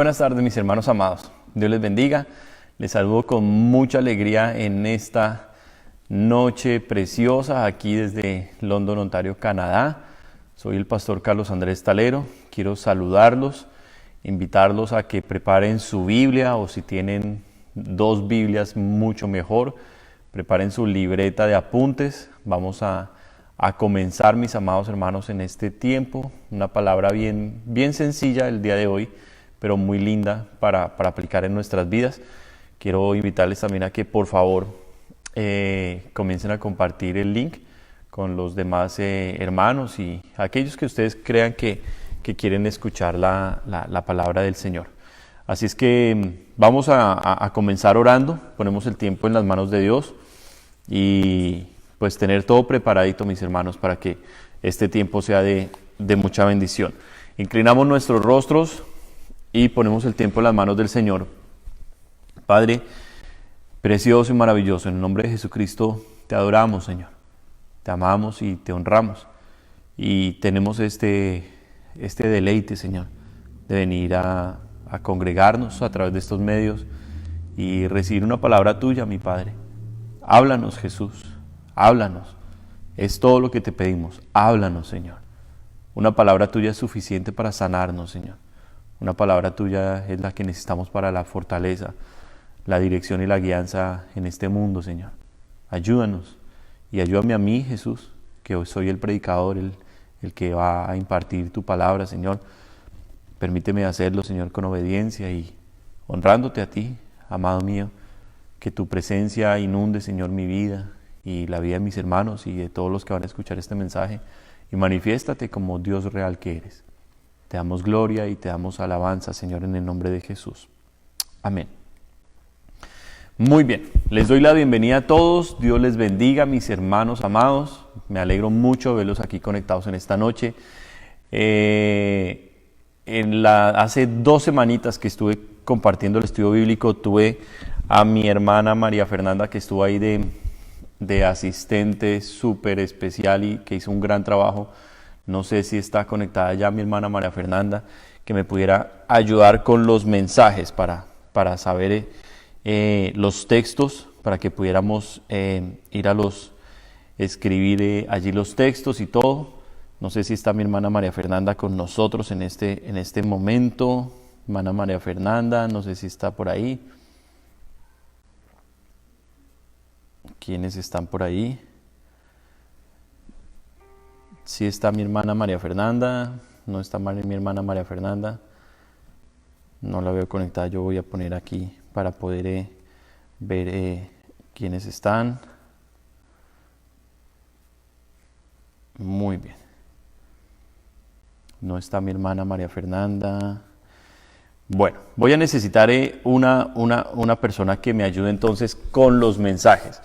buenas tardes, mis hermanos amados. Dios les bendiga. Les saludo con mucha alegría en esta noche preciosa aquí desde London, Ontario, Canadá. Soy el pastor Carlos Andrés Talero. Quiero saludarlos, invitarlos a que preparen su Biblia, o si tienen dos Biblias, mucho mejor. Preparen su libreta de apuntes. Vamos a comenzar, mis amados hermanos, en este tiempo. Una palabra bien sencilla el día de hoy, pero muy linda para aplicar en nuestras vidas. Quiero invitarles también a que por favor comiencen a compartir el link con los demás hermanos y aquellos que ustedes crean que quieren escuchar la palabra del Señor. Así es que vamos a comenzar orando. Ponemos el tiempo en las manos de Dios y pues tener todo preparadito, mis hermanos, para que este tiempo sea de mucha bendición. Inclinamos nuestros rostros y ponemos el tiempo en las manos del Señor. Padre precioso y maravilloso, en el nombre de Jesucristo te adoramos, Señor. Te amamos y te honramos. Y tenemos este deleite, Señor, de venir a congregarnos a través de estos medios y recibir una palabra tuya, mi Padre. Háblanos, Jesús. Háblanos, es todo lo que te pedimos. Háblanos, Señor. Una palabra tuya es suficiente para sanarnos, Señor. Una palabra tuya es la que necesitamos para la fortaleza, la dirección y la guianza en este mundo, Señor. Ayúdanos y ayúdame a mí, Jesús, que hoy soy el predicador, el que va a impartir tu palabra, Señor. Permíteme hacerlo, Señor, con obediencia y honrándote a ti, amado mío. Que tu presencia inunde, Señor, mi vida y la vida de mis hermanos y de todos los que van a escuchar este mensaje, y manifiéstate como Dios real que eres. Te damos gloria y te damos alabanza, Señor, en el nombre de Jesús. Amén. Muy bien, les doy la bienvenida a todos. Dios les bendiga, mis hermanos amados. Me alegro mucho verlos aquí conectados en esta noche. Hace 2 semanitas que estuve compartiendo el estudio bíblico, tuve a mi hermana María Fernanda, que estuvo ahí de asistente súper especial y que hizo un gran trabajo. No sé si está conectada ya mi hermana María Fernanda, que me pudiera ayudar con los mensajes para saber los textos, para que pudiéramos ir a escribir allí los textos y todo. No sé si está mi hermana María Fernanda con nosotros en este momento. Hermana María Fernanda, no sé si está por ahí. ¿Quiénes están por ahí? Sí está mi hermana María Fernanda. No está mi hermana María Fernanda. No la veo conectada. Yo voy a poner aquí para poder ver quiénes están. Muy bien. No está mi hermana María Fernanda. Bueno, voy a necesitar una persona que me ayude entonces con los mensajes.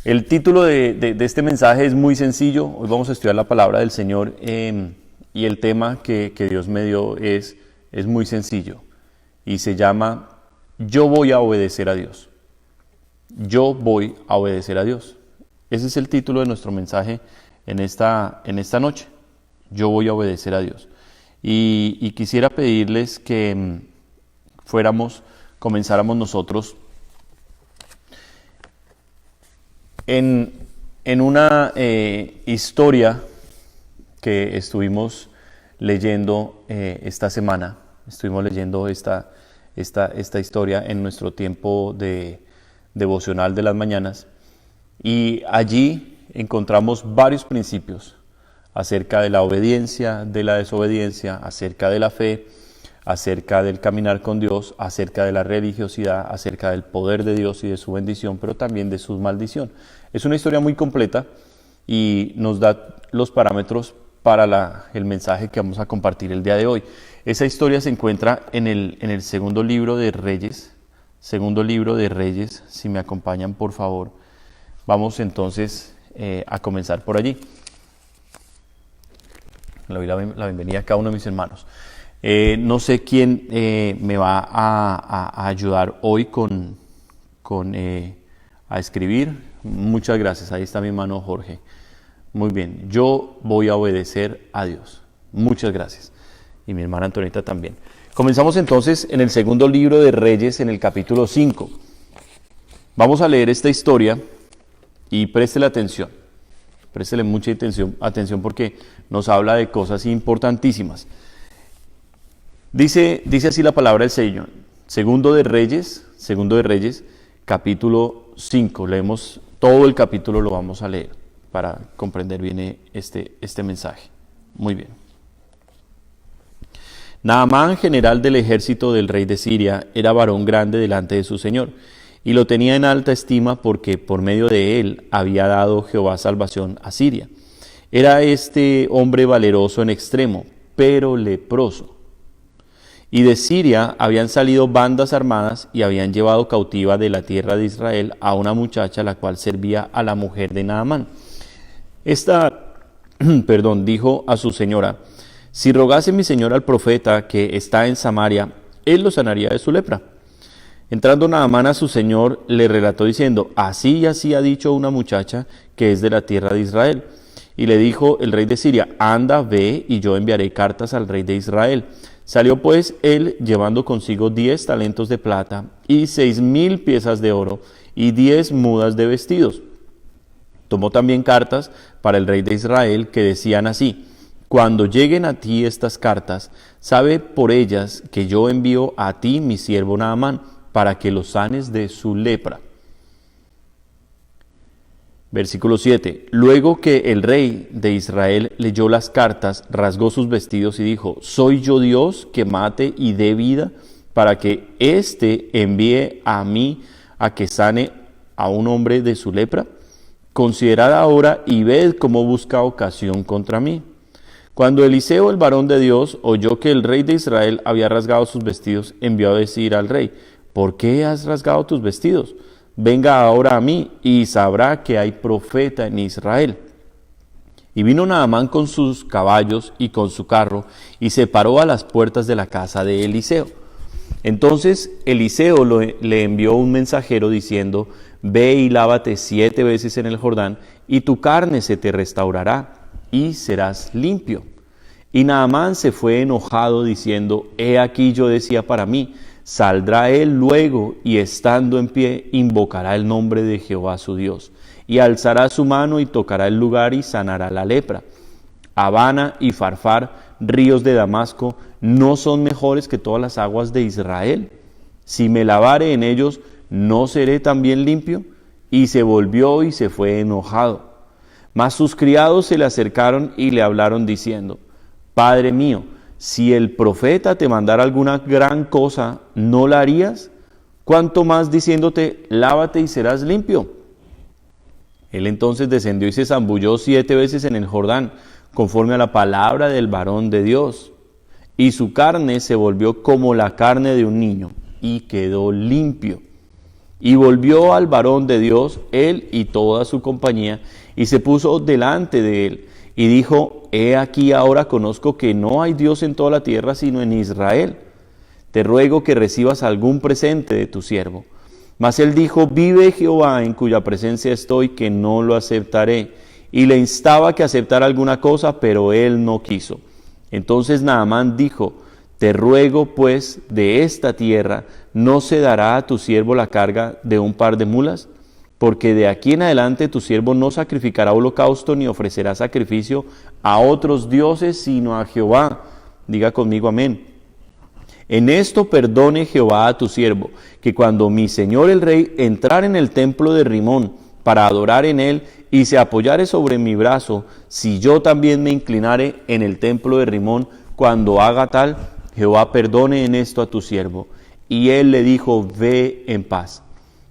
El título de este mensaje es muy sencillo. Hoy vamos a estudiar la palabra del Señor y el tema que Dios me dio es muy sencillo y se llama Yo voy a obedecer a Dios. Yo voy a obedecer a Dios. Ese es el título de nuestro mensaje en esta noche. Yo voy a obedecer a Dios. Y quisiera pedirles que comenzáramos nosotros en una historia que estuvimos leyendo esta semana. Estuvimos leyendo esta historia en nuestro tiempo de devocional de las mañanas, y allí encontramos varios principios acerca de la obediencia, de la desobediencia, acerca de la fe, acerca del caminar con Dios, acerca de la religiosidad, acerca del poder de Dios y de su bendición, pero también de su maldición. Es una historia muy completa y nos da los parámetros para el mensaje que vamos a compartir el día de hoy. Esa historia se encuentra en el segundo libro de Reyes. Segundo libro de Reyes, si me acompañan por favor. Vamos entonces a comenzar por allí. Le doy la bienvenida a cada uno de mis hermanos. No sé quién me va a ayudar hoy a escribir. Muchas gracias. Ahí está mi hermano Jorge. Muy bien. Yo voy a obedecer a Dios. Muchas gracias. Y mi hermana Antonita también. Comenzamos entonces en el segundo libro de Reyes, en el capítulo 5. Vamos a leer esta historia y préstele atención. Préstele mucha atención porque nos habla de cosas importantísimas. Dice así la palabra del Señor. Segundo de Reyes, capítulo 5. Leemos todo el capítulo, lo vamos a leer para comprender bien este mensaje. Muy bien. Naamán, general del ejército del rey de Siria, era varón grande delante de su señor, y lo tenía en alta estima porque por medio de él había dado Jehová salvación a Siria. Era este hombre valeroso en extremo, pero leproso. Y de Siria habían salido bandas armadas y habían llevado cautiva de la tierra de Israel a una muchacha la cual servía a la mujer de Naamán. Esta, dijo a su señora: si rogase mi señor al profeta que está en Samaria, él lo sanaría de su lepra. Entrando Naamán a su señor, le relató diciendo: así y así ha dicho una muchacha que es de la tierra de Israel. Y le dijo el rey de Siria: anda, ve, y yo enviaré cartas al rey de Israel. Salió pues él llevando consigo 10 talentos de plata y 6,000 piezas de oro y 10 mudas de vestidos. Tomó también cartas para el rey de Israel que decían así: cuando lleguen a ti estas cartas, sabe por ellas que yo envío a ti mi siervo Naamán, para que lo sanes de su lepra. Versículo 7. Luego que el rey de Israel leyó las cartas, rasgó sus vestidos y dijo: ¿soy yo Dios que mate y dé vida, para que éste envíe a mí a que sane a un hombre de su lepra? Considerad ahora y ved cómo busca ocasión contra mí. Cuando Eliseo, el varón de Dios, oyó que el rey de Israel había rasgado sus vestidos, envió a decir al rey: ¿por qué has rasgado tus vestidos? Venga ahora a mí, y sabrá que hay profeta en Israel. Y vino Naamán con sus caballos y con su carro, y se paró a las puertas de la casa de Eliseo. Entonces Eliseo le envió un mensajero diciendo: ve y lávate 7 veces en el Jordán, y tu carne se te restaurará, y serás limpio. Y Naamán se fue enojado diciendo: he aquí yo decía para mí: saldrá él luego y estando en pie invocará el nombre de Jehová su Dios, y alzará su mano y tocará el lugar y sanará la lepra. Habana y Farfar, ríos de Damasco, ¿no son mejores que todas las aguas de Israel? Si me lavare en ellos, ¿no seré también limpio? Y se volvió y se fue enojado. Mas sus criados se le acercaron y le hablaron diciendo: Padre mío, si el profeta te mandara alguna gran cosa, ¿no la harías? ¿Cuánto más diciéndote: lávate y serás limpio? Él entonces descendió y se zambulló 7 veces en el Jordán, conforme a la palabra del varón de Dios. Y su carne se volvió como la carne de un niño, y quedó limpio. Y volvió al varón de Dios, él y toda su compañía, y se puso delante de él, y dijo: he aquí ahora conozco que no hay Dios en toda la tierra sino en Israel. Te ruego que recibas algún presente de tu siervo. Mas él dijo: vive Jehová en cuya presencia estoy, que no lo aceptaré. Y le instaba que aceptara alguna cosa, pero él no quiso. Entonces Naamán dijo: te ruego pues, de esta tierra, ¿no se dará a tu siervo la carga de un par de mulas? Porque de aquí en adelante tu siervo no sacrificará holocausto ni ofrecerá sacrificio a otros dioses, sino a Jehová. Diga conmigo amén. En esto perdone Jehová a tu siervo, que cuando mi señor el rey entrare en el templo de Rimón para adorar en él y se apoyare sobre mi brazo, si yo también me inclinare en el templo de Rimón cuando haga tal, Jehová perdone en esto a tu siervo. Y él le dijo: ve en paz.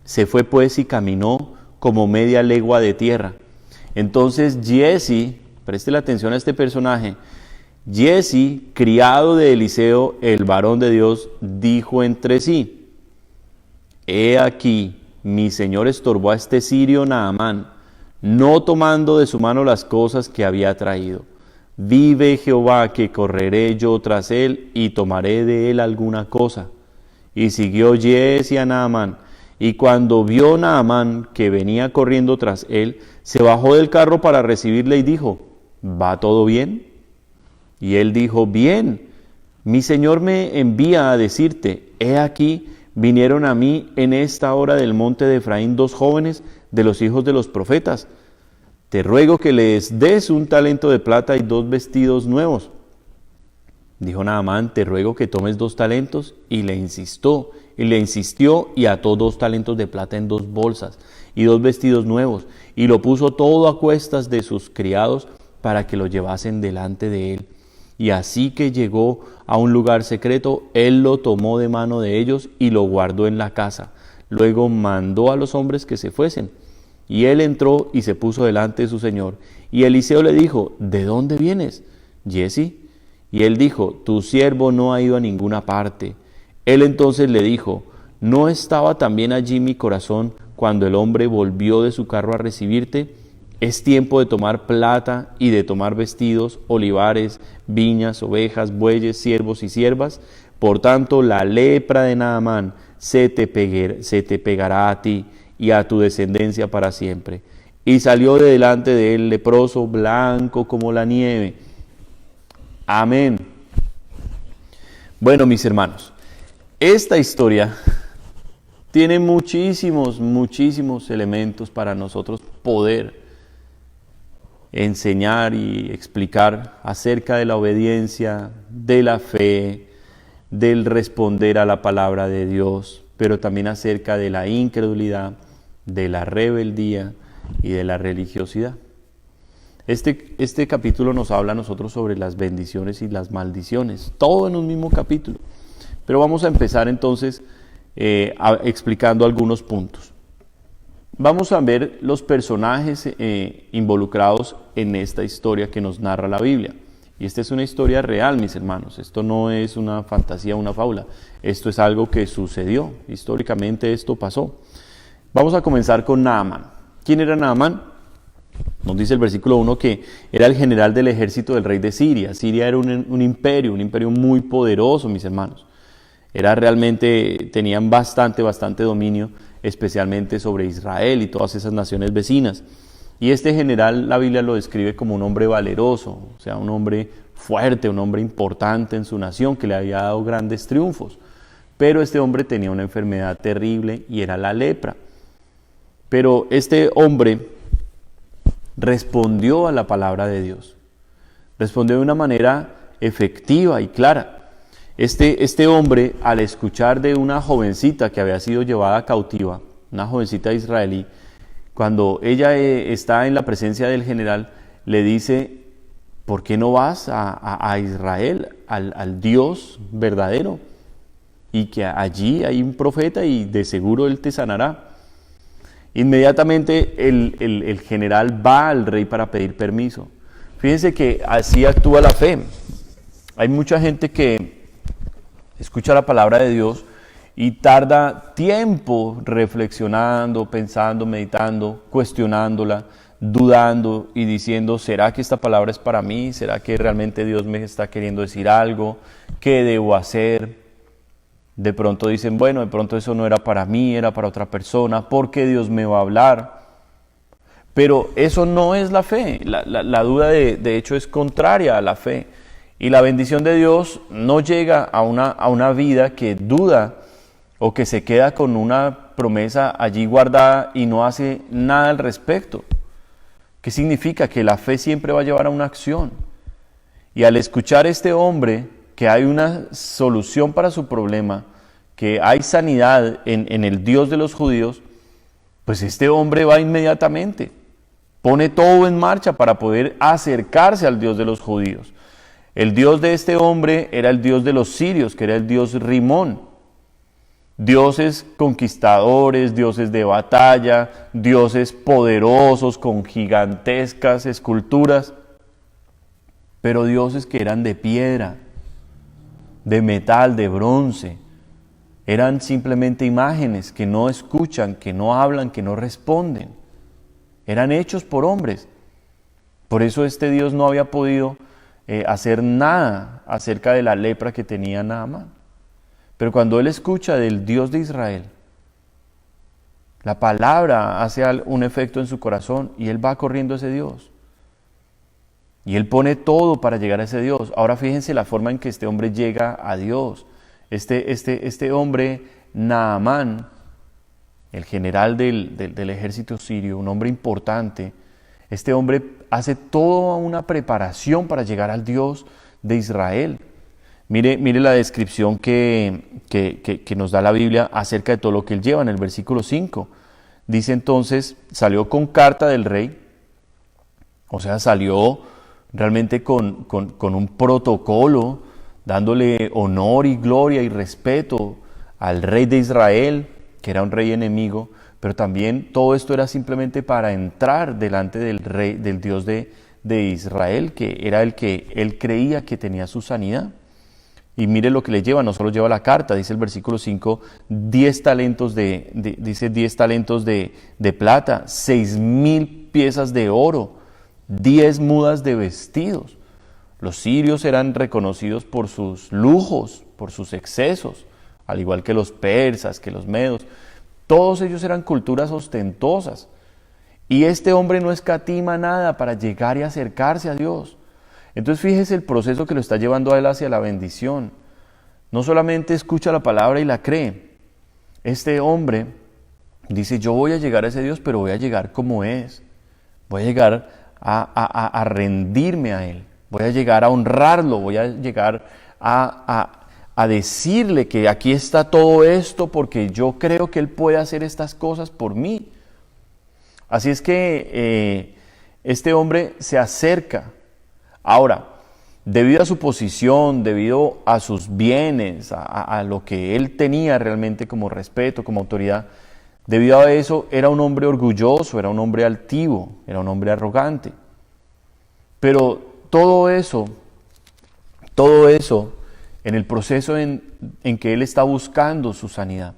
Se fue pues y caminó como media legua de tierra. Entonces Giezi, préstele atención a este personaje, Giezi, criado de Eliseo, el varón de Dios, dijo entre sí: he aquí, mi señor estorbó a este sirio Naamán, no tomando de su mano las cosas que había traído. Vive Jehová que correré yo tras él y tomaré de él alguna cosa. Y siguió Giezi a Naamán, y cuando vio Naamán que venía corriendo tras él, se bajó del carro para recibirle y dijo: ¿va todo bien? Y él dijo: bien. mi Señor me envía a decirte, he aquí, vinieron a mí en esta hora del monte de Efraín 2 jóvenes de los hijos de los profetas. Te ruego que les des 1 talento de plata y 2 vestidos nuevos. Dijo Naamán, te ruego que tomes 2 talentos, y le insistió, y ató 2 talentos de plata en 2 bolsas, y 2 vestidos nuevos, y lo puso todo a cuestas de sus criados, para que lo llevasen delante de él. Y así que llegó a un lugar secreto, él lo tomó de mano de ellos, y lo guardó en la casa. Luego mandó a los hombres que se fuesen, y él entró y se puso delante de su señor. Y Eliseo le dijo, ¿de dónde vienes, Giezi? Y él dijo, tu siervo no ha ido a ninguna parte. Él entonces le dijo, ¿no estaba también allí mi corazón cuando el hombre volvió de su carro a recibirte? Es tiempo de tomar plata y de tomar vestidos, olivares, viñas, ovejas, bueyes, siervos y siervas. Por tanto, la lepra de Naamán se te pegará a ti y a tu descendencia para siempre. Y salió de delante de él leproso, blanco como la nieve. Amén. Bueno, mis hermanos, esta historia tiene muchísimos elementos para nosotros poder enseñar y explicar acerca de la obediencia, de la fe, del responder a la palabra de Dios, pero también acerca de la incredulidad, de la rebeldía y de la religiosidad. Este capítulo nos habla a nosotros sobre las bendiciones y las maldiciones, todo en un mismo capítulo. Pero vamos a empezar entonces explicando algunos puntos. Vamos a ver los personajes involucrados en esta historia que nos narra la Biblia. Y esta es una historia real, mis hermanos. Esto no es una fantasía, una fábula. Esto es algo que sucedió. Históricamente esto pasó. Vamos a comenzar con Naamán. ¿Quién era Naamán? Nos dice el versículo 1 que era el general del ejército del rey de Siria. Siria era un imperio muy poderoso, mis hermanos. Tenían bastante dominio, especialmente sobre Israel y todas esas naciones vecinas. Y este general, la Biblia lo describe como un hombre valeroso, o sea, un hombre fuerte, un hombre importante en su nación, que le había dado grandes triunfos. Pero este hombre tenía una enfermedad terrible y era la lepra. Pero este hombre respondió a la palabra de Dios. Respondió de una manera efectiva y clara. Este hombre, al escuchar de una jovencita que había sido llevada cautiva, una jovencita israelí, cuando ella está en la presencia del general, le dice, ¿por qué no vas a Israel, al Dios verdadero? Y que allí hay un profeta y de seguro él te sanará. Inmediatamente el general va al rey para pedir permiso. Fíjense que así actúa la fe. Hay mucha gente que escucha la palabra de Dios y tarda tiempo reflexionando, pensando, meditando, cuestionándola, dudando y diciendo, ¿será que esta palabra es para mí? ¿Será que realmente Dios me está queriendo decir algo? ¿Qué debo hacer? De pronto dicen, bueno, de pronto eso no era para mí, era para otra persona, ¿por qué Dios me va a hablar? Pero eso no es la fe, la duda de hecho es contraria a la fe. Y la bendición de Dios no llega a una vida que duda o que se queda con una promesa allí guardada y no hace nada al respecto. ¿Qué significa? Que la fe siempre va a llevar a una acción. Y al escuchar a este hombre que hay una solución para su problema, que hay sanidad en el Dios de los judíos, pues este hombre va inmediatamente, pone todo en marcha para poder acercarse al Dios de los judíos. El Dios de este hombre era el Dios de los sirios, que era el Dios Rimón. Dioses conquistadores, dioses de batalla, dioses poderosos con gigantescas esculturas, pero dioses que eran de piedra, de metal, de bronce. Eran simplemente imágenes que no escuchan, que no hablan, que no responden. Eran hechos por hombres. Por eso este Dios no había podido hacer nada acerca de la lepra que tenía Naamán. Pero cuando él escucha del Dios de Israel, la palabra hace un efecto en su corazón y él va corriendo a ese Dios. Y él pone todo para llegar a ese Dios. Ahora fíjense la forma en que este hombre llega a Dios. Este hombre, Naamán, el general del ejército sirio, un hombre importante, este hombre hace toda una preparación para llegar al Dios de Israel. Mire la descripción que nos da la Biblia acerca de todo lo que él lleva en el versículo 5. Dice entonces, salió con carta del rey, o sea, salió realmente con un protocolo, dándole honor y gloria y respeto al rey de Israel, que era un rey enemigo, pero también todo esto era simplemente para entrar delante del rey, del Dios de Israel, que era el que él creía que tenía su sanidad. Y mire lo que le lleva, no solo lleva la carta, dice el versículo 5, 10 talentos dice 10 talentos de plata, 6,000 piezas de oro, 10 mudas de vestidos. Los sirios eran reconocidos por sus lujos, por sus excesos, al igual que los persas, que los medos. Todos ellos eran culturas ostentosas. Y este hombre no escatima nada para llegar y acercarse a Dios. Entonces fíjese el proceso que lo está llevando a él hacia la bendición. No solamente escucha la palabra y la cree. Este hombre dice, yo voy a llegar a ese Dios, pero voy a llegar como es. Voy a llegar a rendirme a Él. Voy a llegar a honrarlo. Voy a llegar a decirle que aquí está todo esto porque yo creo que Él puede hacer estas cosas por mí. Así es que este hombre se acerca. Ahora, debido a su posición, debido a sus bienes, a lo que él tenía realmente como respeto, como autoridad, debido a eso era un hombre orgulloso, era un hombre altivo, era un hombre arrogante. Pero todo eso, en el proceso en que él está buscando su sanidad,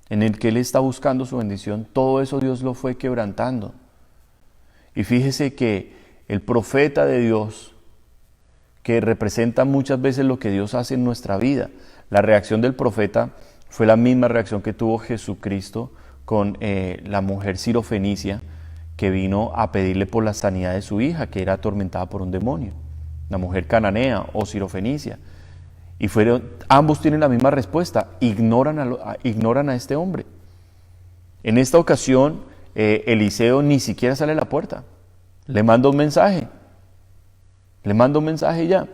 en el que él está buscando su bendición, todo eso Dios lo fue quebrantando. Y fíjese que el profeta de Dios, que representa muchas veces lo que Dios hace en nuestra vida. La reacción del profeta fue la misma reacción que tuvo Jesucristo con la mujer sirofenicia que vino a pedirle por la sanidad de su hija, que era atormentada por un demonio. La mujer cananea o sirofenicia. Y ambos tienen la misma respuesta, ignoran a este hombre. En esta ocasión, Eliseo ni siquiera sale a la puerta. Le manda un mensaje. Le mando un mensaje ya.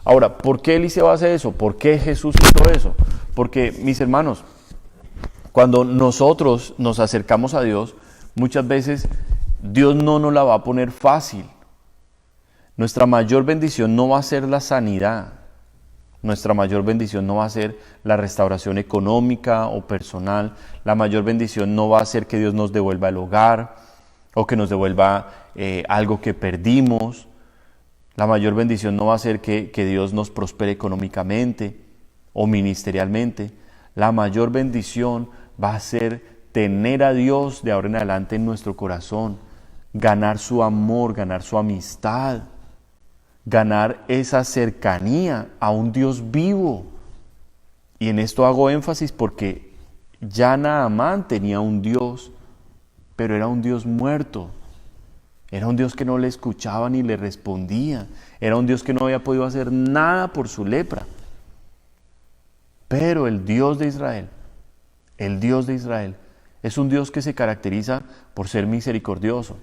Ahora, ¿por qué Eliseo hace eso? ¿Por qué Jesús hizo eso? Porque, mis hermanos, cuando nosotros nos acercamos a Dios, muchas veces Dios no nos la va a poner fácil. Nuestra mayor bendición no va a ser la sanidad. Nuestra mayor bendición no va a ser la restauración económica o personal. La mayor bendición no va a ser que Dios nos devuelva el hogar o que nos devuelva algo que perdimos. La mayor bendición no va a ser que Dios nos prospere económicamente o ministerialmente. La mayor bendición va a ser tener a Dios de ahora en adelante en nuestro corazón, ganar su amor, ganar su amistad, ganar esa cercanía a un Dios vivo. Y en esto hago énfasis porque ya Naamán tenía un Dios, pero era un Dios muerto. Era un Dios que no le escuchaba ni le respondía. Era un Dios que no había podido hacer nada por su lepra. Pero el Dios de Israel, es un Dios que se caracteriza por ser misericordioso.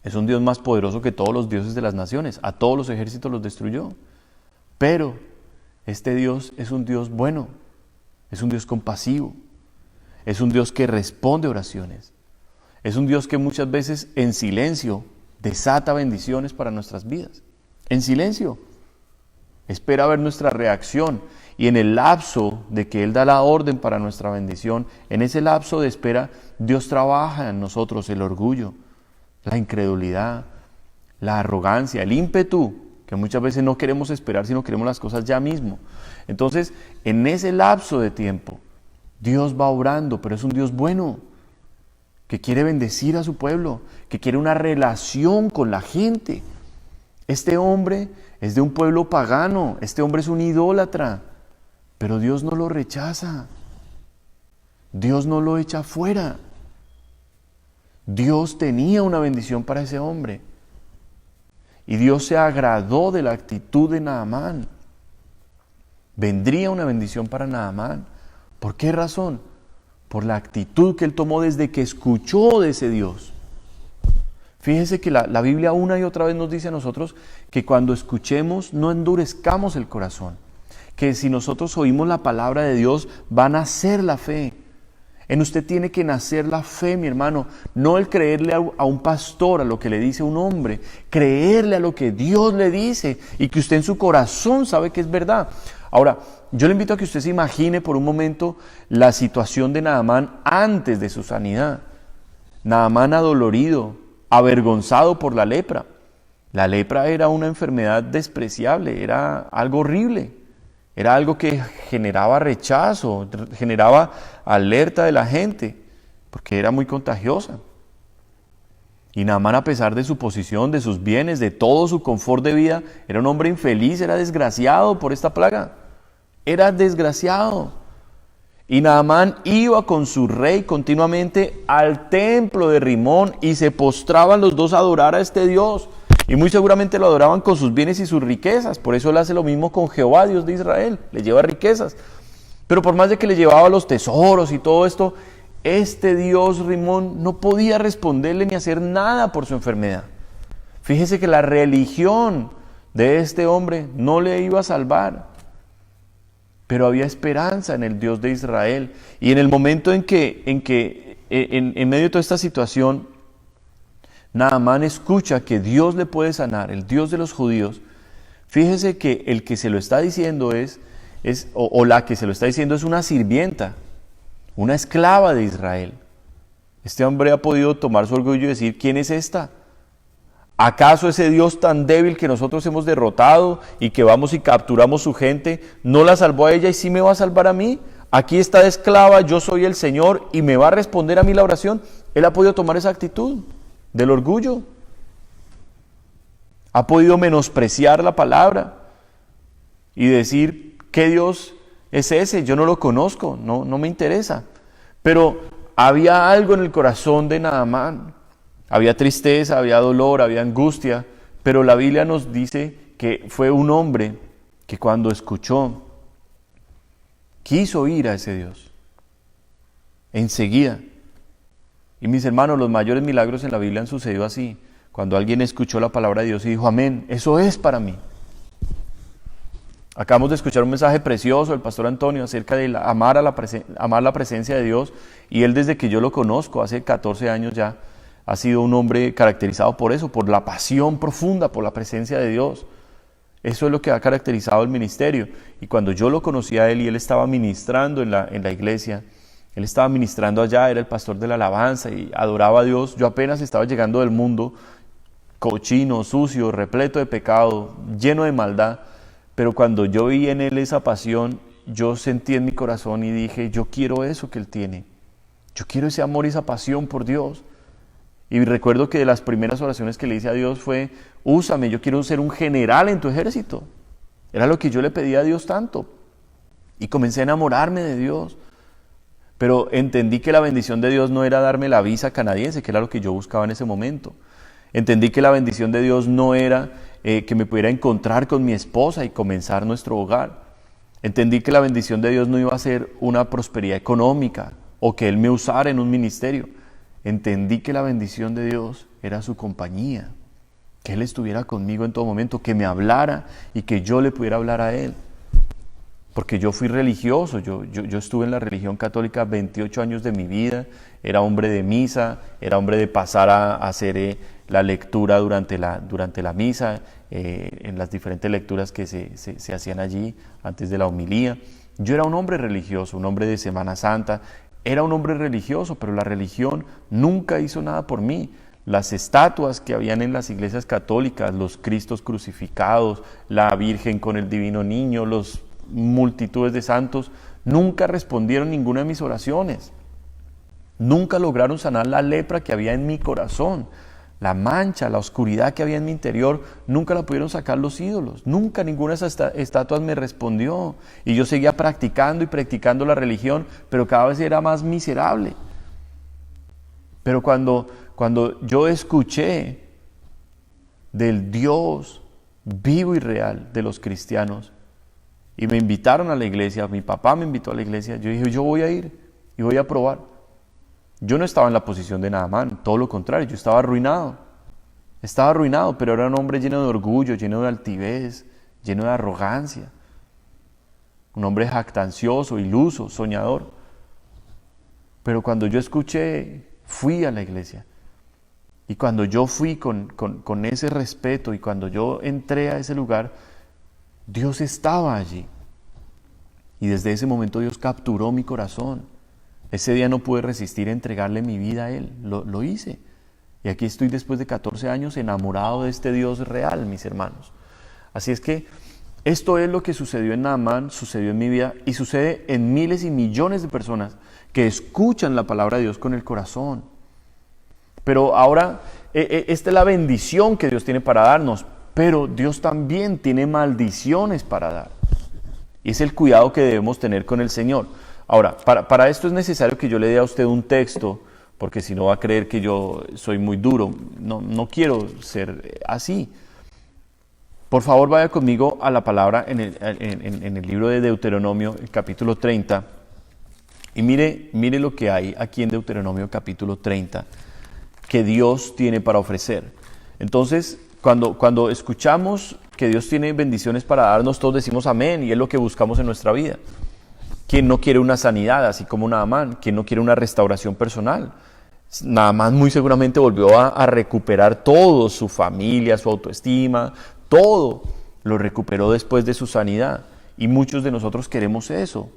Es un Dios más poderoso que todos los dioses de las naciones. A todos los ejércitos los destruyó. Pero este Dios es un Dios bueno. Es un Dios compasivo. Es un Dios que responde oraciones. Es un Dios que muchas veces en silencio desata bendiciones para nuestras vidas. En silencio. Espera ver nuestra reacción. Y en el lapso de que Él da la orden para nuestra bendición, en ese lapso de espera, Dios trabaja en nosotros el orgullo, la incredulidad, la arrogancia, el ímpetu, que muchas veces no queremos esperar, sino queremos las cosas ya mismo. Entonces, en ese lapso de tiempo, Dios va obrando, pero es un Dios bueno, que quiere bendecir a su pueblo, que quiere una relación con la gente. Este hombre es de un pueblo pagano, este hombre es un idólatra, pero Dios no lo rechaza, Dios no lo echa fuera. Dios tenía una bendición para ese hombre. Y Dios se agradó de la actitud de Naamán. Vendría una bendición para Naamán. ¿Por qué razón? Por la actitud que él tomó desde que escuchó de ese Dios. Fíjese que la Biblia una y otra vez nos dice a nosotros que cuando escuchemos no endurezcamos el corazón. Que si nosotros oímos la palabra de Dios, va a nacer la fe. En usted tiene que nacer la fe, mi hermano. No el creerle a un pastor, a lo que le dice un hombre. Creerle a lo que Dios le dice y que usted en su corazón sabe que es verdad. Ahora, yo le invito a que usted se imagine por un momento la situación de Naamán antes de su sanidad. Naamán adolorido, avergonzado por la lepra. La lepra era una enfermedad despreciable, era algo horrible. Era algo que generaba rechazo, generaba alerta de la gente, porque era muy contagiosa. Y Naamán, a pesar de su posición, de sus bienes, de todo su confort de vida, era un hombre infeliz, era desgraciado por esta plaga. Era desgraciado. Y Naamán iba con su rey continuamente al templo de Rimón y se postraban los dos a adorar a este Dios. Y muy seguramente lo adoraban con sus bienes y sus riquezas. Por eso él hace lo mismo con Jehová, Dios de Israel. Le lleva riquezas. Pero por más de que le llevaba los tesoros y todo esto, este Dios Rimón no podía responderle ni hacer nada por su enfermedad. Fíjese que la religión de este hombre no le iba a salvar. Pero había esperanza en el Dios de Israel. Y en el momento en medio de toda esta situación, Naamán escucha que Dios le puede sanar, el Dios de los judíos. Fíjese que el que se lo está diciendo o la que se lo está diciendo es una sirvienta, una esclava de Israel. Este hombre ha podido tomar su orgullo y decir, ¿quién es esta? ¿Acaso ese Dios tan débil que nosotros hemos derrotado y que vamos y capturamos su gente, no la salvó a ella y sí me va a salvar a mí? Aquí está de esclava, yo soy el Señor y me va a responder a mí la oración. Él ha podido tomar esa actitud del orgullo. Ha podido menospreciar la palabra y decir, ¿qué Dios es ese? Yo no lo conozco, no me interesa. Pero había algo en el corazón de Naamán. Había tristeza, había dolor, había angustia, pero la Biblia nos dice que fue un hombre que cuando escuchó, quiso ir a ese Dios. Enseguida. Y mis hermanos, los mayores milagros en la Biblia han sucedido así. Cuando alguien escuchó la palabra de Dios y dijo, amén, eso es para mí. Acabamos de escuchar un mensaje precioso del pastor Antonio acerca de amar la presencia de Dios. Y él, desde que yo lo conozco, hace 14 años ya, ha sido un hombre caracterizado por eso, por la pasión profunda, por la presencia de Dios. Eso es lo que ha caracterizado el ministerio. Y cuando yo lo conocí a él y él estaba ministrando en la iglesia, él estaba ministrando allá, era el pastor de la alabanza y adoraba a Dios. Yo apenas estaba llegando del mundo, cochino, sucio, repleto de pecado, lleno de maldad. Pero cuando yo vi en él esa pasión, yo sentí en mi corazón y dije, yo quiero eso que él tiene. Yo quiero ese amor y esa pasión por Dios. Y recuerdo que de las primeras oraciones que le hice a Dios fue, úsame, yo quiero ser un general en tu ejército. Era lo que yo le pedía a Dios tanto. Y comencé a enamorarme de Dios. Pero entendí que la bendición de Dios no era darme la visa canadiense, que era lo que yo buscaba en ese momento. Entendí que la bendición de Dios no era que me pudiera encontrar con mi esposa y comenzar nuestro hogar. Entendí que la bendición de Dios no iba a ser una prosperidad económica o que Él me usara en un ministerio. Entendí que la bendición de Dios era su compañía, que Él estuviera conmigo en todo momento, que me hablara y que yo le pudiera hablar a Él. Porque yo fui religioso, yo estuve en la religión católica 28 años de mi vida, era hombre de misa, era hombre de pasar a hacer la lectura durante la misa, en las diferentes lecturas que se hacían allí antes de la homilía. Yo era un hombre religioso, un hombre de Semana Santa, era un hombre religioso, pero la religión nunca hizo nada por mí. Las estatuas que habían en las iglesias católicas, los Cristos crucificados, la Virgen con el Divino Niño, los multitudes de santos, nunca respondieron ninguna de mis oraciones. Nunca lograron sanar la lepra que había en mi corazón. La mancha, la oscuridad que había en mi interior, nunca la pudieron sacar los ídolos. Nunca ninguna de esas estatuas me respondió. Y yo seguía practicando y practicando la religión, pero cada vez era más miserable. Pero cuando yo escuché del Dios vivo y real de los cristianos. Y me invitaron a la iglesia, mi papá me invitó a la iglesia. Yo dije, yo voy a ir y voy a probar. Yo no estaba en la posición de Naamán, todo lo contrario, yo estaba arruinado. Estaba arruinado, pero era un hombre lleno de orgullo, lleno de altivez, lleno de arrogancia. Un hombre jactancioso, iluso, soñador. Pero cuando yo escuché, fui a la iglesia. Y cuando yo fui con ese respeto y cuando yo entré a ese lugar, Dios estaba allí. Y desde ese momento Dios capturó mi corazón. Ese día no pude resistir a entregarle mi vida a Él. Lo hice. Y aquí estoy después de 14 años enamorado de este Dios real, mis hermanos. Así es que esto es lo que sucedió en Naamán, sucedió en mi vida y sucede en miles y millones de personas que escuchan la palabra de Dios con el corazón. Pero ahora, esta es la bendición que Dios tiene para darnos, pero Dios también tiene maldiciones para dar. Y es el cuidado que debemos tener con el Señor. Ahora, para esto es necesario que yo le dé a usted un texto, porque si no va a creer que yo soy muy duro. No quiero ser así. Por favor, vaya conmigo a la palabra en el libro de Deuteronomio, el capítulo 30. Y mire lo que hay aquí en Deuteronomio capítulo 30, que Dios tiene para ofrecer. Entonces, cuando escuchamos que Dios tiene bendiciones para darnos, todos decimos amén, y es lo que buscamos en nuestra vida. ¿Quién no quiere una sanidad, así como Naamán? ¿Quién no quiere una restauración personal? Naamán muy seguramente volvió a recuperar todo, su familia, su autoestima, todo lo recuperó después de su sanidad. Y muchos de nosotros queremos eso.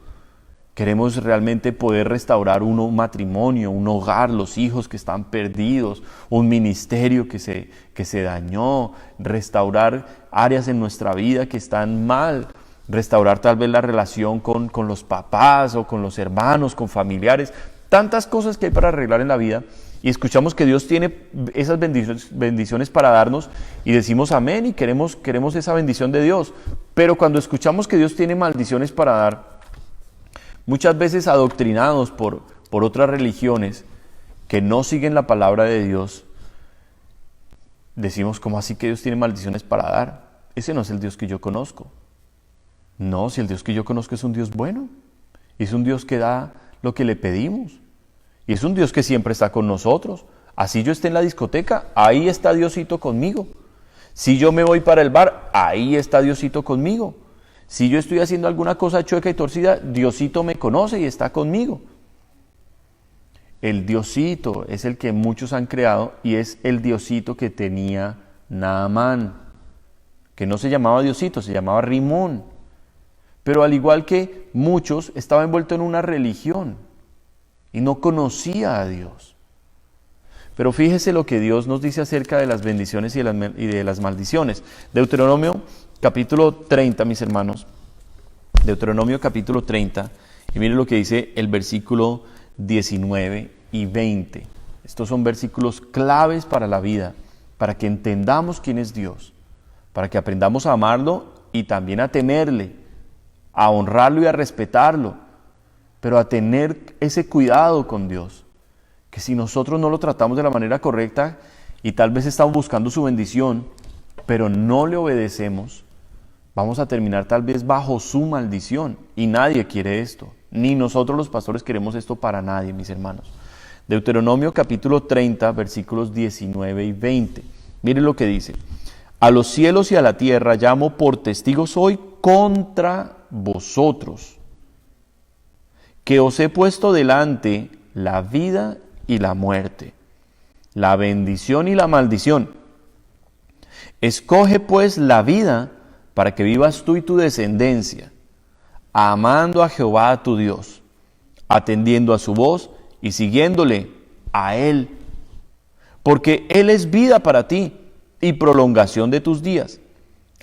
Queremos realmente poder restaurar un matrimonio, un hogar, los hijos que están perdidos, un ministerio que se dañó, restaurar áreas en nuestra vida que están mal, restaurar tal vez la relación con los papás o con los hermanos, con familiares, tantas cosas que hay para arreglar en la vida. Y escuchamos que Dios tiene esas bendiciones para darnos y decimos amén y queremos esa bendición de Dios. Pero cuando escuchamos que Dios tiene maldiciones para dar, muchas veces adoctrinados por otras religiones que no siguen la palabra de Dios, decimos, ¿cómo así que Dios tiene maldiciones para dar? Ese no es el Dios que yo conozco. No, si el Dios que yo conozco es un Dios bueno, es un Dios que da lo que le pedimos, y es un Dios que siempre está con nosotros. Así yo esté en la discoteca, ahí está Diosito conmigo. Si yo me voy para el bar, ahí está Diosito conmigo. Si yo estoy haciendo alguna cosa chueca y torcida, Diosito me conoce y está conmigo. El Diosito es el que muchos han creado y es el Diosito que tenía Naamán, que no se llamaba Diosito, se llamaba Rimón. Pero al igual que muchos, estaba envuelto en una religión y no conocía a Dios. Pero fíjese lo que Dios nos dice acerca de las bendiciones y de las maldiciones. Deuteronomio capítulo 30, mis hermanos. Deuteronomio capítulo 30. Y miren lo que dice el versículo 19 y 20. Estos son versículos claves para la vida, para que entendamos quién es Dios, para que aprendamos a amarlo y también a temerle, a honrarlo y a respetarlo, pero a tener ese cuidado con Dios, que si nosotros no lo tratamos de la manera correcta y tal vez estamos buscando su bendición, pero no le obedecemos, vamos a terminar tal vez bajo su maldición, y nadie quiere esto, ni nosotros los pastores queremos esto para nadie, mis hermanos. Deuteronomio capítulo 30, versículos 19 y 20. Miren lo que dice: a los cielos y a la tierra llamo por testigos hoy contra vosotros, que os he puesto delante la vida y la muerte, la bendición y la maldición. Escoge pues la vida para que vivas tú y tu descendencia, amando a Jehová tu Dios, atendiendo a su voz y siguiéndole a Él, porque Él es vida para ti y prolongación de tus días,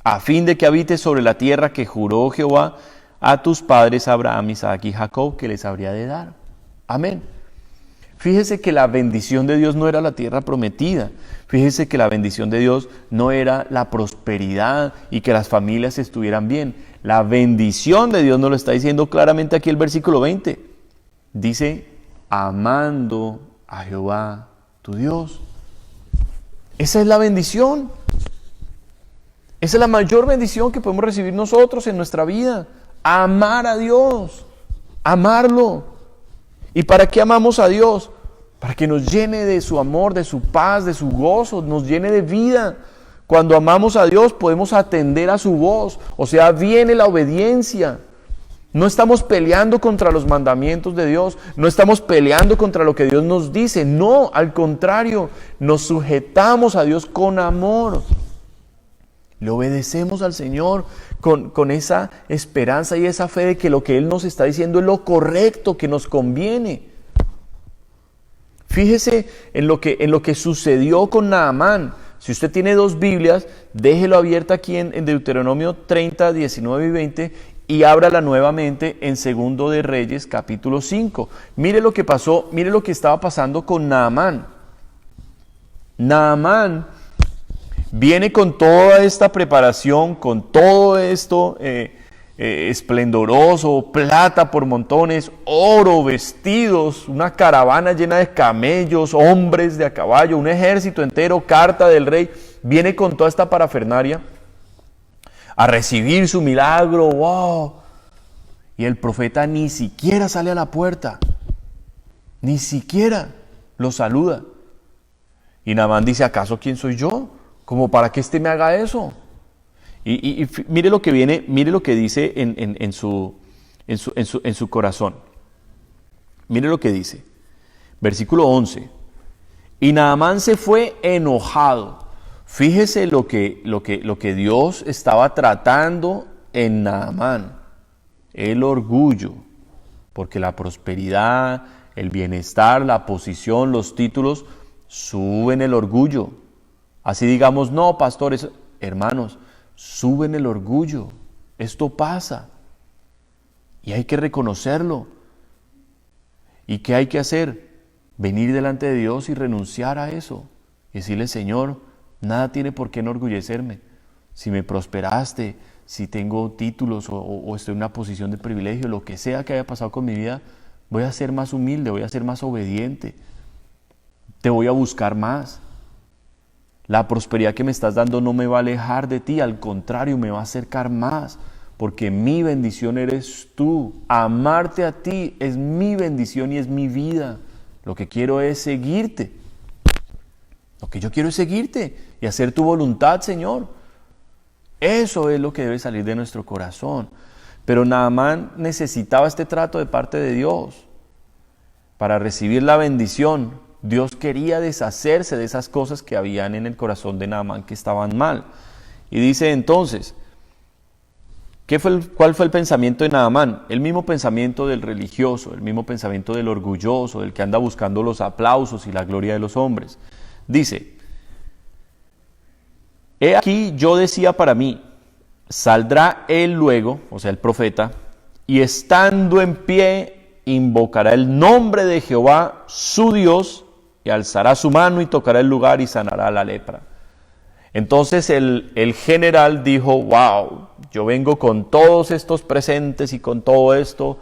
a fin de que habites sobre la tierra que juró Jehová a tus padres Abraham, Isaac y Jacob, que les habría de dar. Amén. Fíjese que la bendición de Dios no era la tierra prometida. Fíjese que la bendición de Dios no era la prosperidad y que las familias estuvieran bien. La bendición de Dios nos lo está diciendo claramente aquí el versículo 20. Dice, amando a Jehová tu Dios. Esa es la bendición. Esa es la mayor bendición que podemos recibir nosotros en nuestra vida. Amar a Dios, amarlo. ¿Y para qué amamos a Dios? Para que nos llene de su amor, de su paz, de su gozo, nos llene de vida. Cuando amamos a Dios podemos atender a su voz, o sea, viene la obediencia. No estamos peleando contra los mandamientos de Dios, no estamos peleando contra lo que Dios nos dice, no, al contrario, nos sujetamos a Dios con amor. Le obedecemos al Señor con esa esperanza y esa fe de que lo que Él nos está diciendo es lo correcto, que nos conviene. Fíjese en lo que sucedió con Naamán. Si usted tiene 2 Biblias, déjelo abierta aquí en Deuteronomio 30, 19 y 20 y ábrala nuevamente en 2 de Reyes, capítulo 5. Mire lo que pasó, mire lo que estaba pasando con Naamán. Naamán viene con toda esta preparación, con todo esto esplendoroso, plata por montones, oro, vestidos, una caravana llena de camellos, hombres de a caballo, un ejército entero, carta del rey, viene con toda esta parafernalia a recibir su milagro, wow. Y el profeta ni siquiera sale a la puerta, ni siquiera lo saluda. Y Naamán dice, ¿acaso quién soy yo? Como para que me haga eso. Y mire lo que viene, mire lo que dice en su corazón. Mire lo que dice. Versículo 11. Y Naamán se fue enojado. Fíjese lo que Dios estaba tratando en Naamán. El orgullo. Porque la prosperidad, el bienestar, la posición, los títulos suben el orgullo. Así digamos, no, pastores, hermanos, suben el orgullo. Esto pasa. Y hay que reconocerlo. ¿Y qué hay que hacer? Venir delante de Dios y renunciar a eso. Y decirle, Señor, nada tiene por qué enorgullecerme. Si me prosperaste, si tengo títulos o estoy en una posición de privilegio, lo que sea que haya pasado con mi vida, voy a ser más humilde, voy a ser más obediente. Te voy a buscar más. La prosperidad que me estás dando no me va a alejar de ti, al contrario, me va a acercar más, porque mi bendición eres tú. Amarte a ti es mi bendición y es mi vida. Lo que quiero es seguirte. Lo que yo quiero es seguirte y hacer tu voluntad, Señor. Eso es lo que debe salir de nuestro corazón. Pero Naamán necesitaba este trato de parte de Dios para recibir la bendición. Dios quería deshacerse de esas cosas que habían en el corazón de Naamán que estaban mal. Y dice entonces, ¿cuál fue el pensamiento de Naamán? El mismo pensamiento del religioso, el mismo pensamiento del orgulloso, del que anda buscando los aplausos y la gloria de los hombres. Dice, he aquí yo decía para mí, saldrá él luego, o sea el profeta, y estando en pie invocará el nombre de Jehová su Dios, y alzará su mano y tocará el lugar y sanará la lepra. Entonces el general dijo, wow, yo vengo con todos estos presentes y con todo esto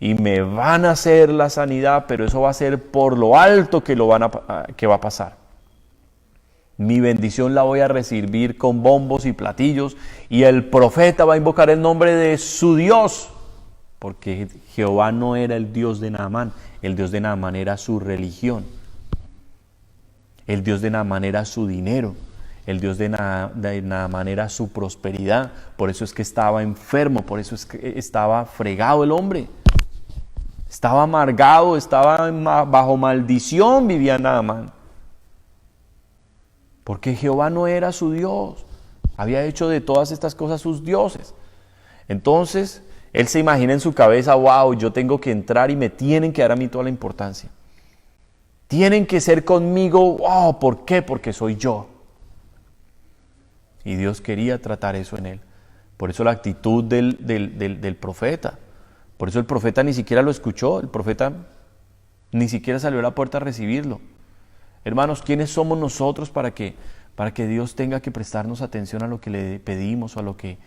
y me van a hacer la sanidad, pero eso va a ser por lo alto que va a pasar. Mi bendición la voy a recibir con bombos y platillos y el profeta va a invocar el nombre de su Dios, porque Jehová no era el Dios de Naamán, el Dios de Naamán era su religión. El Dios de Naamán era su dinero, el Dios de Naamán era su prosperidad, por eso es que estaba enfermo, por eso es que estaba fregado el hombre, estaba amargado, estaba bajo maldición, vivía Naamán, porque Jehová no era su Dios, había hecho de todas estas cosas sus dioses. Entonces, él se imagina en su cabeza, wow, yo tengo que entrar y me tienen que dar a mí toda la importancia. Tienen que ser conmigo, wow, ¿por qué? Porque soy yo. Y Dios quería tratar eso en él. Por eso la actitud del profeta. Por eso el profeta ni siquiera lo escuchó, el profeta ni siquiera salió a la puerta a recibirlo. Hermanos, ¿quiénes somos nosotros para que Dios tenga que prestarnos atención a lo que le pedimos o a lo que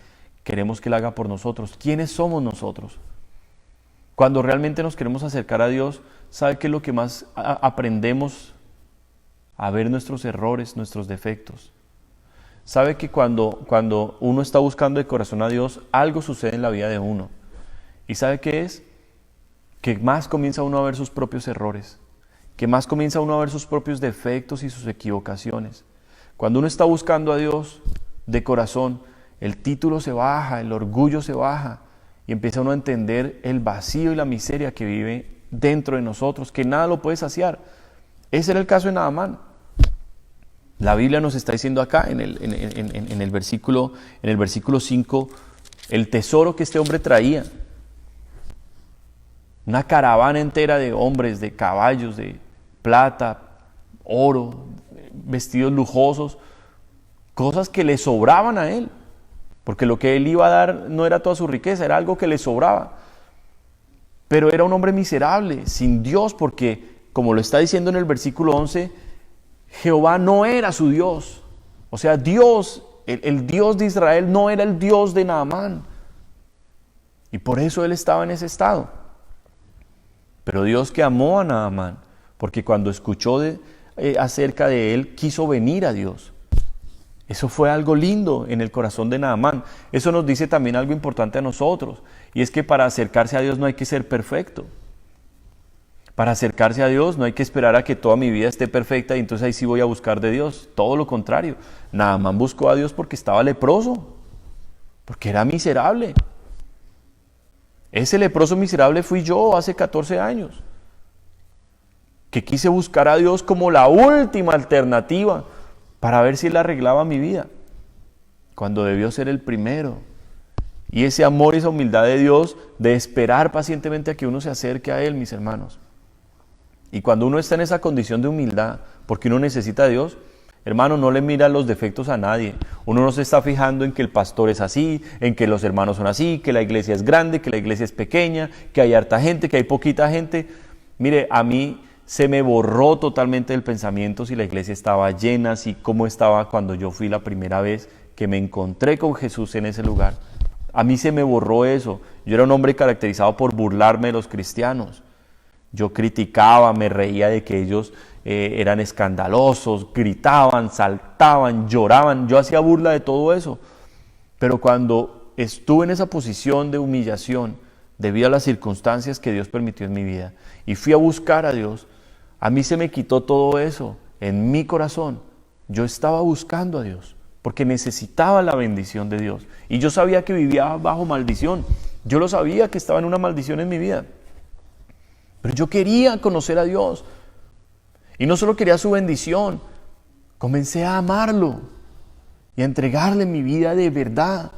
queremos que Él haga por nosotros? ¿Quiénes somos nosotros? Cuando realmente nos queremos acercar a Dios, ¿sabe qué es lo que más aprendemos? A ver nuestros errores, nuestros defectos. sabe que cuando uno está buscando de corazón a Dios, algo sucede en la vida de uno. ¿Y sabe qué es? Que más comienza uno a ver sus propios errores, que más comienza uno a ver sus propios defectos y sus equivocaciones. Cuando uno está buscando a Dios de corazón, el título se baja, el orgullo se baja y empieza uno a entender el vacío y la miseria que vive dentro de nosotros, que nada lo puede saciar. Ese era el caso de Naamán. La Biblia nos está diciendo acá en el versículo 5 el tesoro que este hombre traía. Una caravana entera de hombres, de caballos, de plata, oro, vestidos lujosos, cosas que le sobraban a él, porque lo que él iba a dar no era toda su riqueza, era algo que le sobraba. Pero era un hombre miserable, sin Dios, porque, como lo está diciendo en el versículo 11, Jehová no era su Dios. O sea, Dios, el Dios de Israel no era el Dios de Naamán. Y por eso él estaba en ese estado. Pero Dios, que amó a Naamán, porque cuando escuchó acerca de él, quiso venir a Dios. Eso fue algo lindo en el corazón de Naamán. Eso nos dice también algo importante a nosotros, y es que para acercarse a Dios no hay que ser perfecto. Para acercarse a Dios no hay que esperar a que toda mi vida esté perfecta y entonces ahí sí voy a buscar de Dios. Todo lo contrario. Naamán buscó a Dios porque estaba leproso, porque era miserable. Ese leproso miserable fui yo hace 14 años, que quise buscar a Dios como la última alternativa para ver si Él arreglaba mi vida, cuando debió ser el primero. Y ese amor y esa humildad de Dios, de esperar pacientemente a que uno se acerque a Él, mis hermanos. Y cuando uno está en esa condición de humildad, porque uno necesita a Dios, hermano, no le mira los defectos a nadie. Uno no se está fijando en que el pastor es así, en que los hermanos son así, que la iglesia es grande, que la iglesia es pequeña, que hay harta gente, que hay poquita gente. Mire, a mí se me borró totalmente el pensamiento si la iglesia estaba llena, si cómo estaba cuando yo fui la primera vez que me encontré con Jesús en ese lugar. A mí se me borró eso. Yo era un hombre caracterizado por burlarme de los cristianos. Yo criticaba, me reía de que ellos eran escandalosos, gritaban, saltaban, lloraban. Yo hacía burla de todo eso. Pero cuando estuve en esa posición de humillación, debido a las circunstancias que Dios permitió en mi vida, y fui a buscar a Dios, a mí se me quitó todo eso en mi corazón. Yo estaba buscando a Dios, porque necesitaba la bendición de Dios. Y yo sabía que vivía bajo maldición. Yo lo sabía que estaba en una maldición en mi vida. Pero yo quería conocer a Dios. Y no solo quería su bendición, comencé a amarlo y a entregarle mi vida de verdad.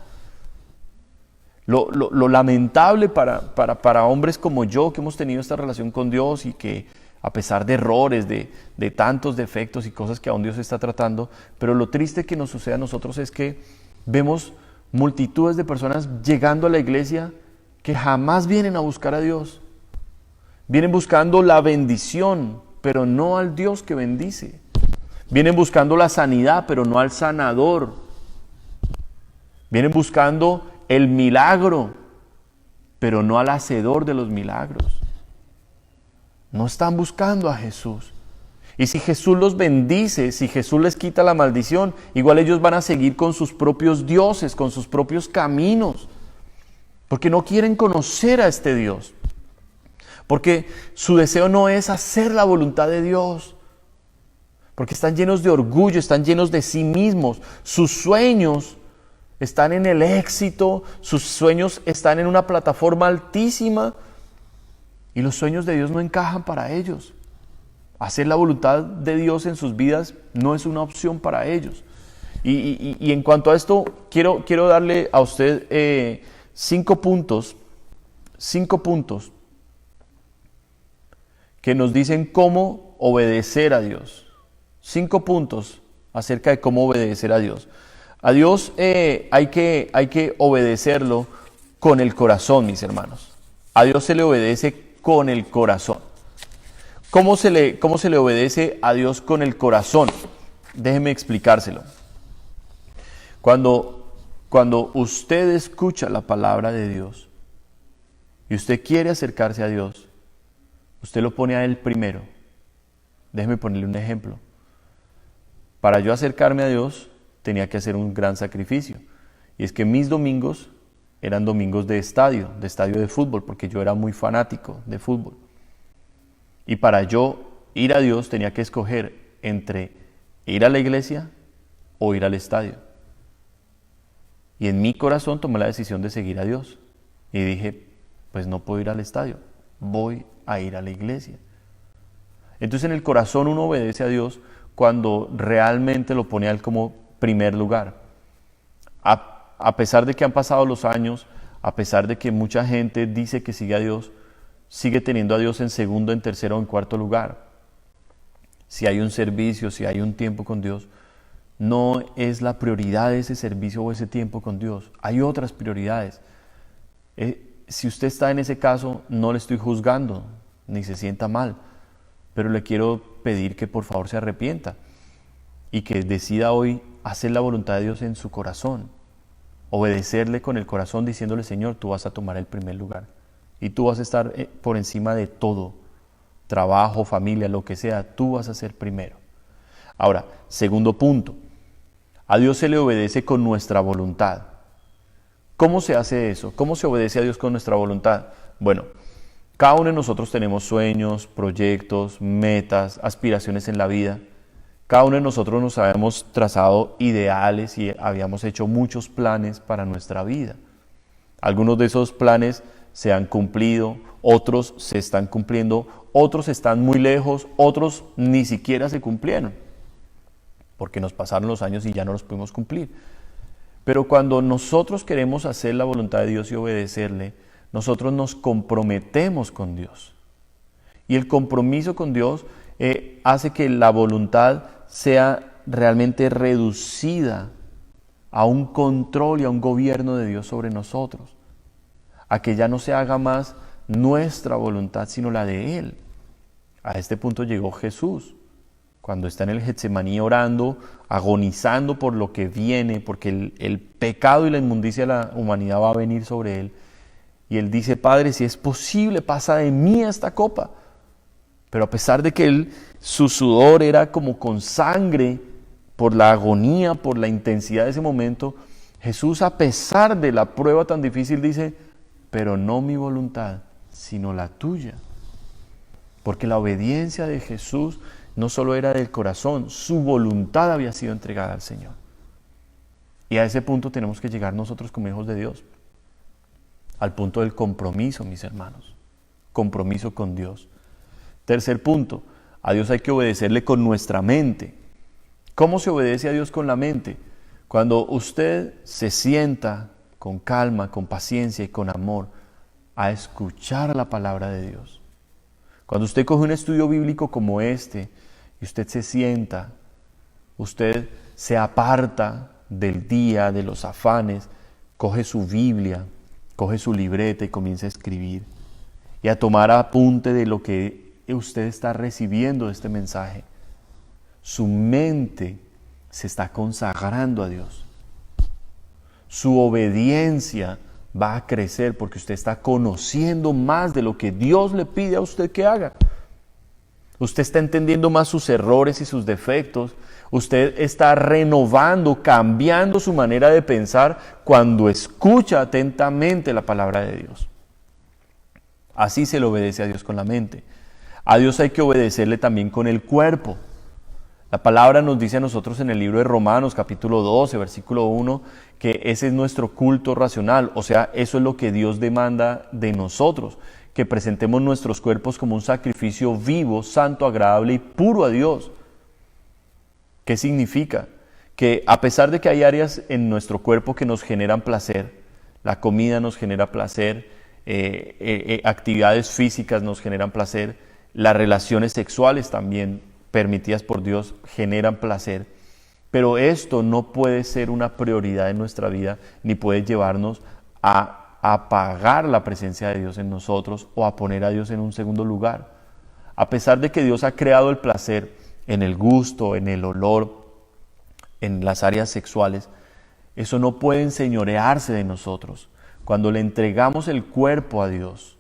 Lo lamentable para hombres como yo, que hemos tenido esta relación con Dios y que a pesar de errores, de tantos defectos y cosas que aún Dios está tratando, pero lo triste que nos sucede a nosotros es que vemos multitudes de personas llegando a la iglesia que jamás vienen a buscar a Dios. Vienen buscando la bendición, pero no al Dios que bendice. Vienen buscando la sanidad, pero no al sanador. Vienen buscando el milagro, pero no al hacedor de los milagros. No están buscando a Jesús. Y si Jesús los bendice, si Jesús les quita la maldición, igual ellos van a seguir con sus propios dioses, con sus propios caminos, porque no quieren conocer a este Dios. Porque su deseo no es hacer la voluntad de Dios. Porque están llenos de orgullo, están llenos de sí mismos. Sus sueños están en el éxito, sus sueños están en una plataforma altísima. Y los sueños de Dios no encajan para ellos. Hacer la voluntad de Dios en sus vidas no es una opción para ellos. Y en cuanto a esto, quiero darle a usted 5 puntos que nos dicen cómo obedecer a Dios. 5 puntos acerca de cómo obedecer a Dios. A Dios hay que obedecerlo con el corazón, mis hermanos. A Dios se le obedece con el corazón. ¿Cómo se le obedece a Dios con el corazón? Déjeme explicárselo. Cuando usted escucha la palabra de Dios y usted quiere acercarse a Dios, usted lo pone a Él primero. Déjeme ponerle un ejemplo. Para yo acercarme a Dios, tenía que hacer un gran sacrificio. Y es que mis domingos eran domingos de estadio de fútbol, porque yo era muy fanático de fútbol. Y para yo ir a Dios tenía que escoger entre ir a la iglesia o ir al estadio. Y en mi corazón tomé la decisión de seguir a Dios. Y dije, pues no puedo ir al estadio, voy a ir a la iglesia. Entonces en el corazón uno obedece a Dios cuando realmente lo pone a Él como primer lugar. A pesar de que han pasado los años, a pesar de que mucha gente dice que sigue a Dios, sigue teniendo a Dios en segundo, en tercero o en cuarto lugar. Si hay un servicio, si hay un tiempo con Dios, no es la prioridad ese servicio o ese tiempo con Dios. Hay otras prioridades. Si usted está en ese caso, no le estoy juzgando, ni se sienta mal, pero le quiero pedir que por favor se arrepienta y que decida hoy hacer la voluntad de Dios en su corazón, obedecerle con el corazón diciéndole, Señor, tú vas a tomar el primer lugar y tú vas a estar por encima de todo, trabajo, familia, lo que sea, tú vas a ser primero. Ahora, segundo punto, a Dios se le obedece con nuestra voluntad. ¿Cómo se hace eso? ¿Cómo se obedece a Dios con nuestra voluntad? Bueno, cada uno de nosotros tenemos sueños, proyectos, metas, aspiraciones en la vida. Cada uno de nosotros nos habíamos trazado ideales y habíamos hecho muchos planes para nuestra vida. Algunos de esos planes se han cumplido, otros se están cumpliendo, otros están muy lejos, otros ni siquiera se cumplieron, porque nos pasaron los años y ya no los pudimos cumplir. Pero cuando nosotros queremos hacer la voluntad de Dios y obedecerle, nosotros nos comprometemos con Dios. Y el compromiso con Dios hace que la voluntad sea realmente reducida a un control y a un gobierno de Dios sobre nosotros. A que ya no se haga más nuestra voluntad, sino la de Él. A este punto llegó Jesús. Cuando está en el Getsemaní orando, agonizando por lo que viene, porque el pecado y la inmundicia de la humanidad va a venir sobre Él. Y Él dice, Padre, si es posible, pasa de mí esta copa. Pero a pesar de que su sudor era como con sangre, por la agonía, por la intensidad de ese momento, Jesús, a pesar de la prueba tan difícil, dice, pero no mi voluntad, sino la tuya. Porque la obediencia de Jesús no solo era del corazón, su voluntad había sido entregada al Señor. Y a ese punto tenemos que llegar nosotros como hijos de Dios. Al punto del compromiso, mis hermanos. Compromiso con Dios. Tercer punto, a Dios hay que obedecerle con nuestra mente. ¿Cómo se obedece a Dios con la mente? Cuando usted se sienta con calma, con paciencia y con amor a escuchar la palabra de Dios. Cuando usted coge un estudio bíblico como este y usted se sienta, usted se aparta del día, de los afanes, coge su Biblia, coge su libreta y comienza a escribir y a tomar apunte de lo que usted está recibiendo de este mensaje. Su mente se está consagrando a Dios. Su obediencia va a crecer porque usted está conociendo más de lo que Dios le pide a usted que haga. Usted está entendiendo más sus errores y sus defectos. Usted está renovando, cambiando su manera de pensar cuando escucha atentamente la palabra de Dios. Así se le obedece a Dios con la mente. A Dios hay que obedecerle también con el cuerpo. La palabra nos dice a nosotros en el libro de Romanos, capítulo 12, versículo 1, que ese es nuestro culto racional, o sea, eso es lo que Dios demanda de nosotros, que presentemos nuestros cuerpos como un sacrificio vivo, santo, agradable y puro a Dios. ¿Qué significa? Que a pesar de que hay áreas en nuestro cuerpo que nos generan placer, la comida nos genera placer, actividades físicas nos generan placer, las relaciones sexuales también permitidas por Dios generan placer, pero esto no puede ser una prioridad en nuestra vida, ni puede llevarnos a apagar la presencia de Dios en nosotros o a poner a Dios en un segundo lugar. A pesar de que Dios ha creado el placer en el gusto, en el olor, en las áreas sexuales, eso no puede enseñorearse de nosotros. Cuando le entregamos el cuerpo a Dios,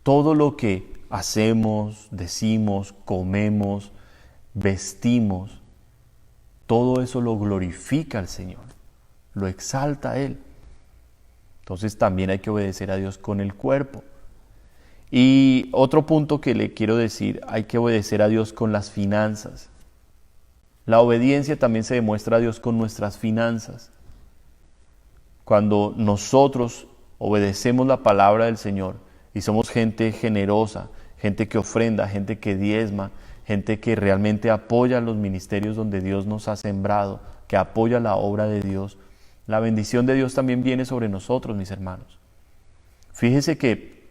todo lo que hacemos, decimos, comemos, vestimos, todo eso lo glorifica al Señor, lo exalta a Él. Entonces también hay que obedecer a Dios con el cuerpo. Y otro punto que le quiero decir, hay que obedecer a Dios con las finanzas. La obediencia también se demuestra a Dios con nuestras finanzas. Cuando nosotros obedecemos la palabra del Señor y somos gente generosa, gente que ofrenda, gente que diezma, gente que realmente apoya los ministerios donde Dios nos ha sembrado, que apoya la obra de Dios, la bendición de Dios también viene sobre nosotros, mis hermanos. Fíjese que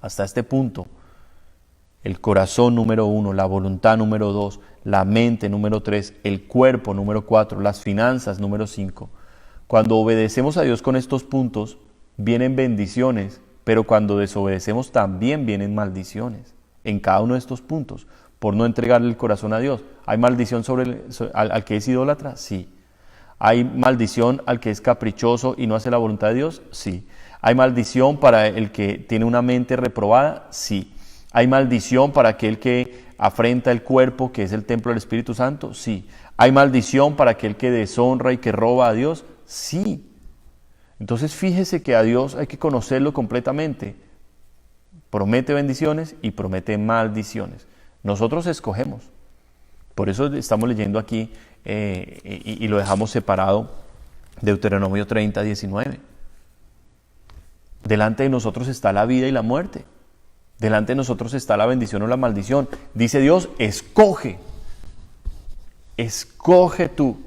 hasta este punto, el corazón número 1, la voluntad número 2, la mente número 3, el cuerpo número 4, las finanzas número 5. Cuando obedecemos a Dios con estos puntos, vienen bendiciones, pero cuando desobedecemos también vienen maldiciones en cada uno de estos puntos, por no entregarle el corazón a Dios. ¿Hay maldición sobre al que es idólatra? Sí. ¿Hay maldición al que es caprichoso y no hace la voluntad de Dios? Sí. ¿Hay maldición para el que tiene una mente reprobada? Sí. ¿Hay maldición para aquel que afrenta el cuerpo, que es el templo del Espíritu Santo? Sí. ¿Hay maldición para aquel que deshonra y que roba a Dios? Sí. Entonces fíjese que a Dios hay que conocerlo completamente. Promete bendiciones y promete maldiciones. Nosotros escogemos. Por eso estamos leyendo aquí y lo dejamos separado, Deuteronomio 30, 19. Delante de nosotros está la vida y la muerte. Delante de nosotros está la bendición o la maldición. Dice Dios, escoge. Escoge tú.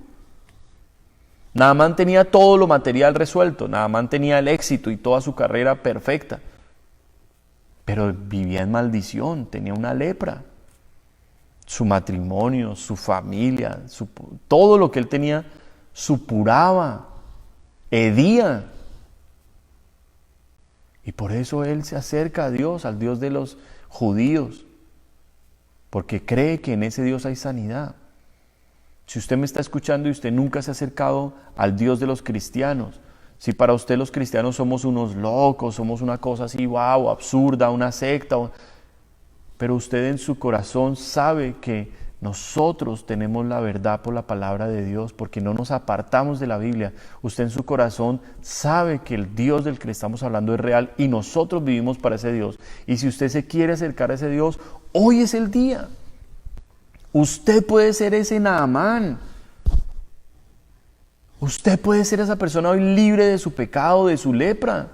Naamán tenía todo lo material resuelto. Naamán tenía el éxito y toda su carrera perfecta. Pero vivía en maldición, tenía una lepra. Su matrimonio, su familia, todo lo que él tenía supuraba, hedía. Y por eso él se acerca a Dios, al Dios de los judíos, porque cree que en ese Dios hay sanidad. Si usted me está escuchando y usted nunca se ha acercado al Dios de los cristianos, si para usted los cristianos somos unos locos, somos una cosa así, wow, absurda, una secta, pero usted en su corazón sabe que nosotros tenemos la verdad por la palabra de Dios, porque no nos apartamos de la Biblia. Usted en su corazón sabe que el Dios del que le estamos hablando es real y nosotros vivimos para ese Dios. Y si usted se quiere acercar a ese Dios, hoy es el día. Usted puede ser ese Naamán. Usted puede ser esa persona hoy libre de su pecado, de su lepra.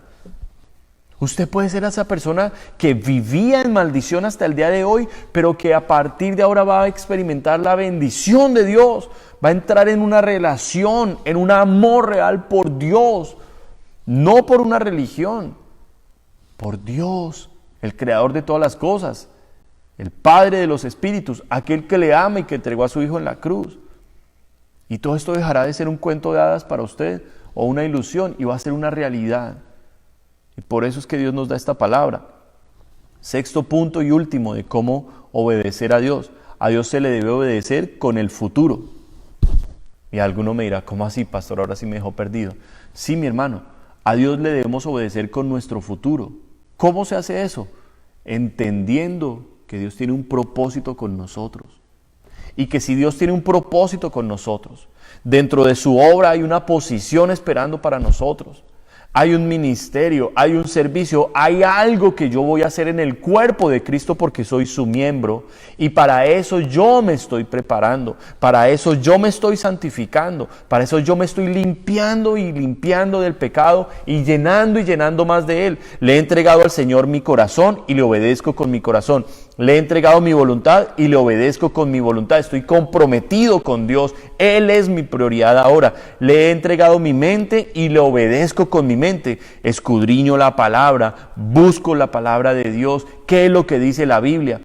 Usted puede ser esa persona que vivía en maldición hasta el día de hoy, pero que a partir de ahora va a experimentar la bendición de Dios. Va a entrar en una relación, en un amor real por Dios. No por una religión, por Dios, el creador de todas las cosas. El Padre de los espíritus, aquel que le ama y que entregó a su Hijo en la cruz. Y todo esto dejará de ser un cuento de hadas para usted o una ilusión y va a ser una realidad. Y por eso es que Dios nos da esta palabra. Sexto punto y último de cómo obedecer a Dios. A Dios se le debe obedecer con el futuro. Y alguno me dirá, ¿cómo así, pastor? Ahora sí me dejó perdido. Sí, mi hermano, a Dios le debemos obedecer con nuestro futuro. ¿Cómo se hace eso? Entendiendo que Dios tiene un propósito con nosotros. Y que si Dios tiene un propósito con nosotros, dentro de su obra hay una posición esperando para nosotros. Hay un ministerio, hay un servicio, hay algo que yo voy a hacer en el cuerpo de Cristo porque soy su miembro. Y para eso yo me estoy preparando, para eso yo me estoy santificando, para eso yo me estoy limpiando y limpiando del pecado y llenando más de Él. Le he entregado al Señor mi corazón y le obedezco con mi corazón. Le he entregado mi voluntad y le obedezco con mi voluntad. Estoy comprometido con Dios. Él es mi prioridad ahora. Le he entregado mi mente y le obedezco con mi mente. Escudriño la palabra, busco la palabra de Dios. ¿Qué es lo que dice la Biblia?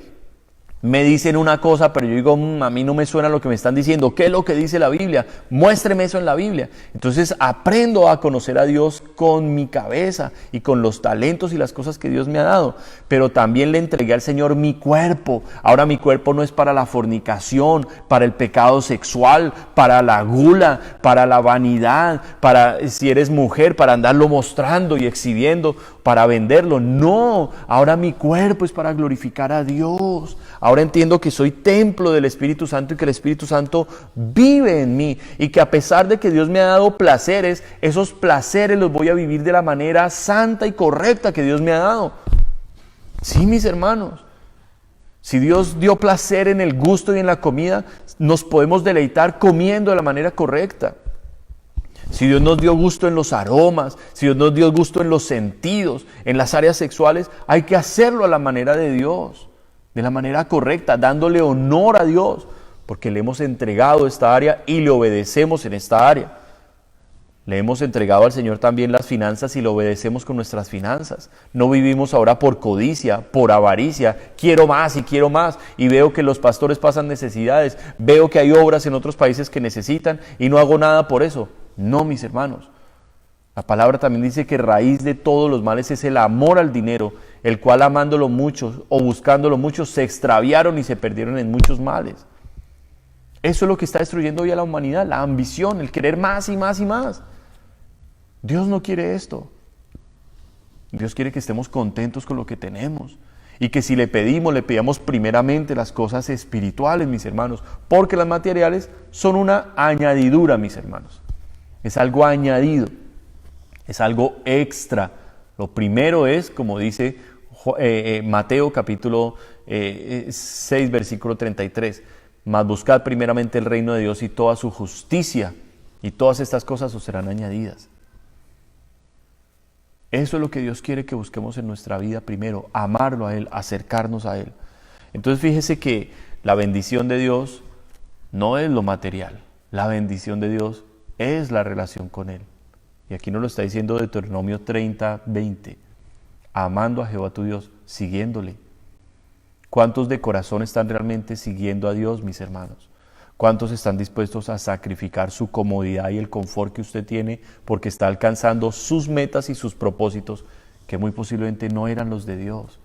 Me dicen una cosa, pero yo digo, a mí no me suena lo que me están diciendo. ¿Qué es lo que dice la Biblia? Muéstreme eso en la Biblia. Entonces aprendo a conocer a Dios con mi cabeza y con los talentos y las cosas que Dios me ha dado. Pero también le entregué al Señor mi cuerpo. Ahora mi cuerpo no es para la fornicación, para el pecado sexual, para la gula, para la vanidad, para, si eres mujer, para andarlo mostrando y exhibiendo. para venderlo. No, ahora mi cuerpo es para glorificar a Dios. Ahora entiendo que soy templo del Espíritu Santo y que el Espíritu Santo vive en mí. Y que a pesar de que Dios me ha dado placeres, esos placeres los voy a vivir de la manera santa y correcta que Dios me ha dado. Sí, mis hermanos. Si Dios dio placer en el gusto y en la comida, nos podemos deleitar comiendo de la manera correcta. Si Dios nos dio gusto en los aromas, si Dios nos dio gusto en los sentidos, en las áreas sexuales, hay que hacerlo a la manera de Dios, de la manera correcta, dándole honor a Dios, porque le hemos entregado esta área y le obedecemos en esta área. Le hemos entregado al Señor también las finanzas y le obedecemos con nuestras finanzas. No vivimos ahora por codicia, por avaricia. Quiero más y veo que los pastores pasan necesidades. Veo que hay obras en otros países que necesitan y no hago nada por eso. No, mis hermanos. La palabra también dice que raíz de todos los males es el amor al dinero, el cual amándolo muchos o buscándolo muchos se extraviaron y se perdieron en muchos males. Eso es lo que está destruyendo hoy a la humanidad, la ambición, el querer más y más y más. Dios no quiere esto. Dios quiere que estemos contentos con lo que tenemos y que si le pedamos primeramente las cosas espirituales, mis hermanos, porque las materiales son una añadidura, mis hermanos. Es algo añadido, es algo extra. Lo primero es, como dice Mateo capítulo 6, versículo 33, mas buscad primeramente el reino de Dios y toda su justicia, y todas estas cosas os serán añadidas. Eso es lo que Dios quiere que busquemos en nuestra vida primero, amarlo a Él, acercarnos a Él. Entonces fíjese que la bendición de Dios no es lo material, la bendición de Dios es la relación con Él. Y aquí nos lo está diciendo Deuteronomio 30, 20, amando a Jehová tu Dios, siguiéndole. ¿Cuántos de corazón están realmente siguiendo a Dios, mis hermanos? ¿Cuántos están dispuestos a sacrificar su comodidad y el confort que usted tiene porque está alcanzando sus metas y sus propósitos que muy posiblemente no eran los de Dios,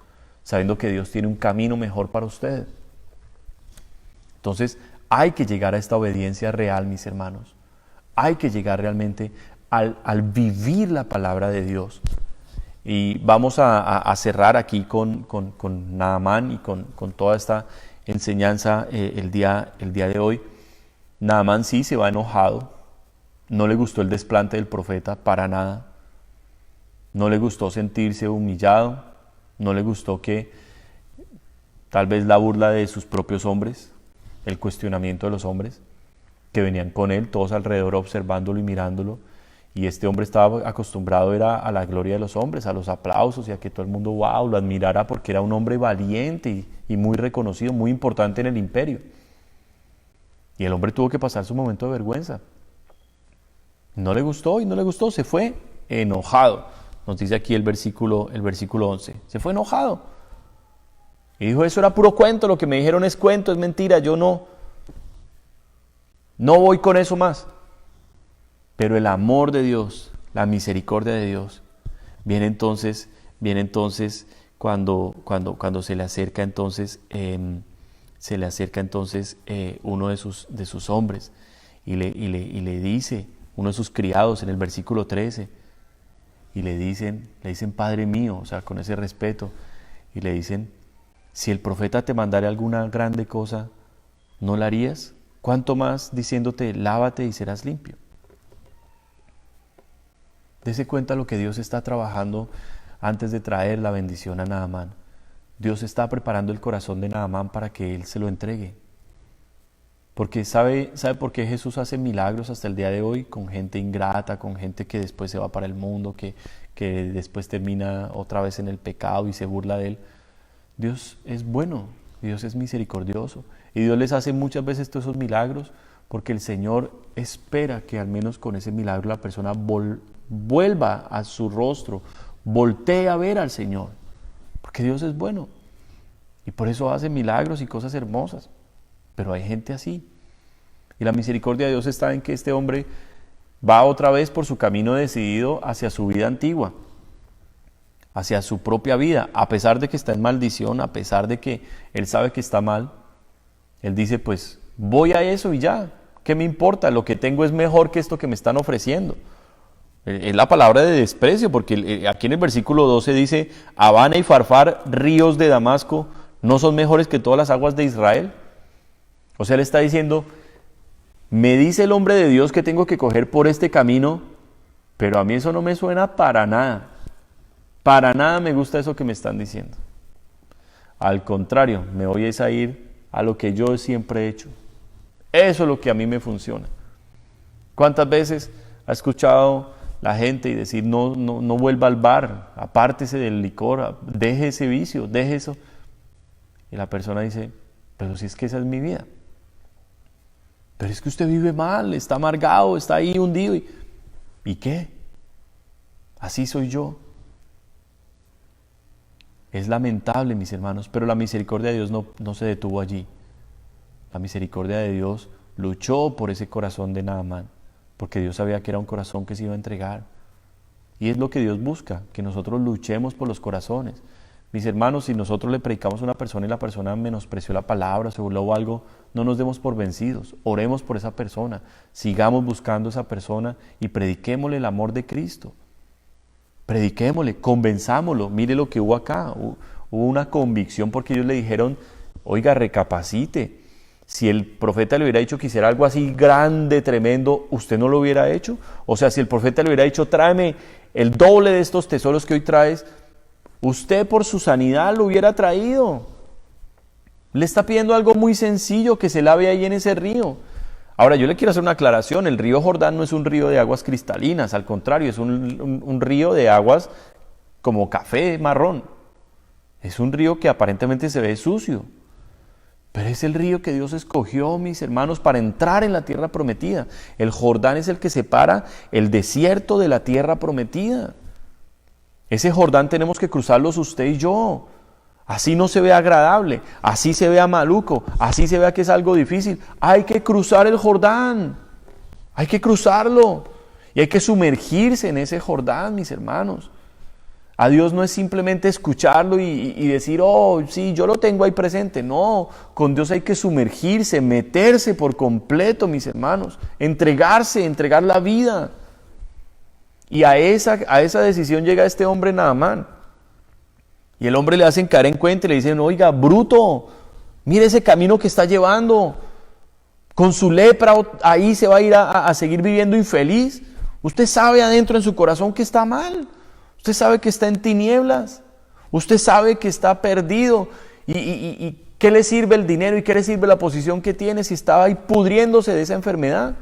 sabiendo que Dios tiene un camino mejor para usted? Entonces hay que llegar a esta obediencia real, mis hermanos. Hay que llegar realmente al vivir la palabra de Dios. Y vamos a cerrar aquí con Naamán y con toda esta enseñanza el día de hoy. Naamán sí se va enojado, no le gustó el desplante del profeta para nada, no le gustó sentirse humillado, no le gustó que tal vez la burla de sus propios hombres, el cuestionamiento de los hombres que venían con él, todos alrededor observándolo y mirándolo, y este hombre estaba acostumbrado era a la gloria de los hombres, a los aplausos y a que todo el mundo wow, lo admirara porque era un hombre valiente y muy reconocido, muy importante en el imperio. Y el hombre tuvo que pasar su momento de vergüenza. No le gustó, se fue enojado. Nos dice aquí el versículo 11. Se fue enojado. Y dijo, eso era puro cuento, lo que me dijeron es cuento, es mentira, yo no voy con eso más. Pero el amor de Dios, la misericordia de Dios, viene entonces cuando se le acerca entonces uno de sus hombres y le dice, uno de sus criados en el versículo 13, y le dicen, Padre mío, o sea, con ese respeto, y le dicen, si el profeta te mandara alguna grande cosa, ¿no la harías? ¿Cuánto más diciéndote, lávate y serás limpio? Dese cuenta lo que Dios está trabajando antes de traer la bendición a Naamán. Dios está preparando el corazón de Naamán para que él se lo entregue. Porque ¿sabe por qué Jesús hace milagros hasta el día de hoy? Con gente ingrata, con gente que después se va para el mundo, que después termina otra vez en el pecado y se burla de él. Dios es bueno, Dios es misericordioso. Y Dios les hace muchas veces todos esos milagros porque el Señor espera que al menos con ese milagro la persona vuelva a su rostro, voltee a ver al Señor, porque Dios es bueno y por eso hace milagros y cosas hermosas. Pero hay gente así, y la misericordia de Dios está en que este hombre va otra vez por su camino decidido hacia su vida antigua, hacia su propia vida, a pesar de que está en maldición, a pesar de que él sabe que está mal. Él dice, pues voy a eso y ya, ¿qué me importa? Lo que tengo es mejor que esto que me están ofreciendo. Es la palabra de desprecio, porque aquí en el versículo 12 dice, Habana y Farfar, ríos de Damasco, ¿no son mejores que todas las aguas de Israel? O sea, él está diciendo, me dice el hombre de Dios que tengo que coger por este camino, pero a mí eso no me suena para nada. Para nada me gusta eso que me están diciendo. Al contrario, me voy a ir a lo que yo siempre he hecho. Eso es lo que a mí me funciona. ¿Cuántas veces ha escuchado la gente y decir, no vuelva al bar, apártese del licor, deje ese vicio, deje eso? Y la persona dice, pero si es que esa es mi vida. Pero es que usted vive mal, está amargado, está ahí hundido. ¿Y qué? Así soy yo. Es lamentable, mis hermanos, pero la misericordia de Dios no se detuvo allí. La misericordia de Dios luchó por ese corazón de Naamán, porque Dios sabía que era un corazón que se iba a entregar. Y es lo que Dios busca, que nosotros luchemos por los corazones. Mis hermanos, si nosotros le predicamos a una persona y la persona menospreció la palabra, se burló o algo, no nos demos por vencidos. Oremos por esa persona, sigamos buscando a esa persona y prediquémosle el amor de Cristo. Prediquémosle, convenzámoslo. Mire lo que hubo acá. Hubo una convicción porque ellos le dijeron, oiga, recapacite. Si el profeta le hubiera dicho que hiciera algo así grande, tremendo, ¿usted no lo hubiera hecho? O sea, si el profeta le hubiera dicho, tráeme el doble de estos tesoros que hoy traes, usted por su sanidad lo hubiera traído. Le está pidiendo algo muy sencillo, que se lave ahí en ese río. Ahora, yo le quiero hacer una aclaración. El río Jordán no es un río de aguas cristalinas, al contrario, es un río de aguas como café marrón. Es un río que aparentemente se ve sucio, pero es el río que Dios escogió, mis hermanos, para entrar en la tierra prometida. El Jordán es el que separa el desierto de la tierra prometida. Ese Jordán tenemos que cruzarlos usted y yo. Así no se ve agradable, así se vea maluco, así se vea que es algo difícil. Hay que cruzar el Jordán, hay que cruzarlo y hay que sumergirse en ese Jordán, mis hermanos. A Dios no es simplemente escucharlo y decir, oh, sí, yo lo tengo ahí presente. No, con Dios hay que sumergirse, meterse por completo, mis hermanos, entregarse, entregar la vida. Y a esa decisión llega este hombre Naamán. Y el hombre le hacen caer en cuenta y le dicen, oiga, bruto, mire ese camino que está llevando. Con su lepra ahí se va a ir a seguir viviendo infeliz. Usted sabe adentro en su corazón que está mal. Usted sabe que está en tinieblas. Usted sabe que está perdido. ¿Y qué le sirve el dinero y qué le sirve la posición que tiene si estaba ahí pudriéndose de esa enfermedad?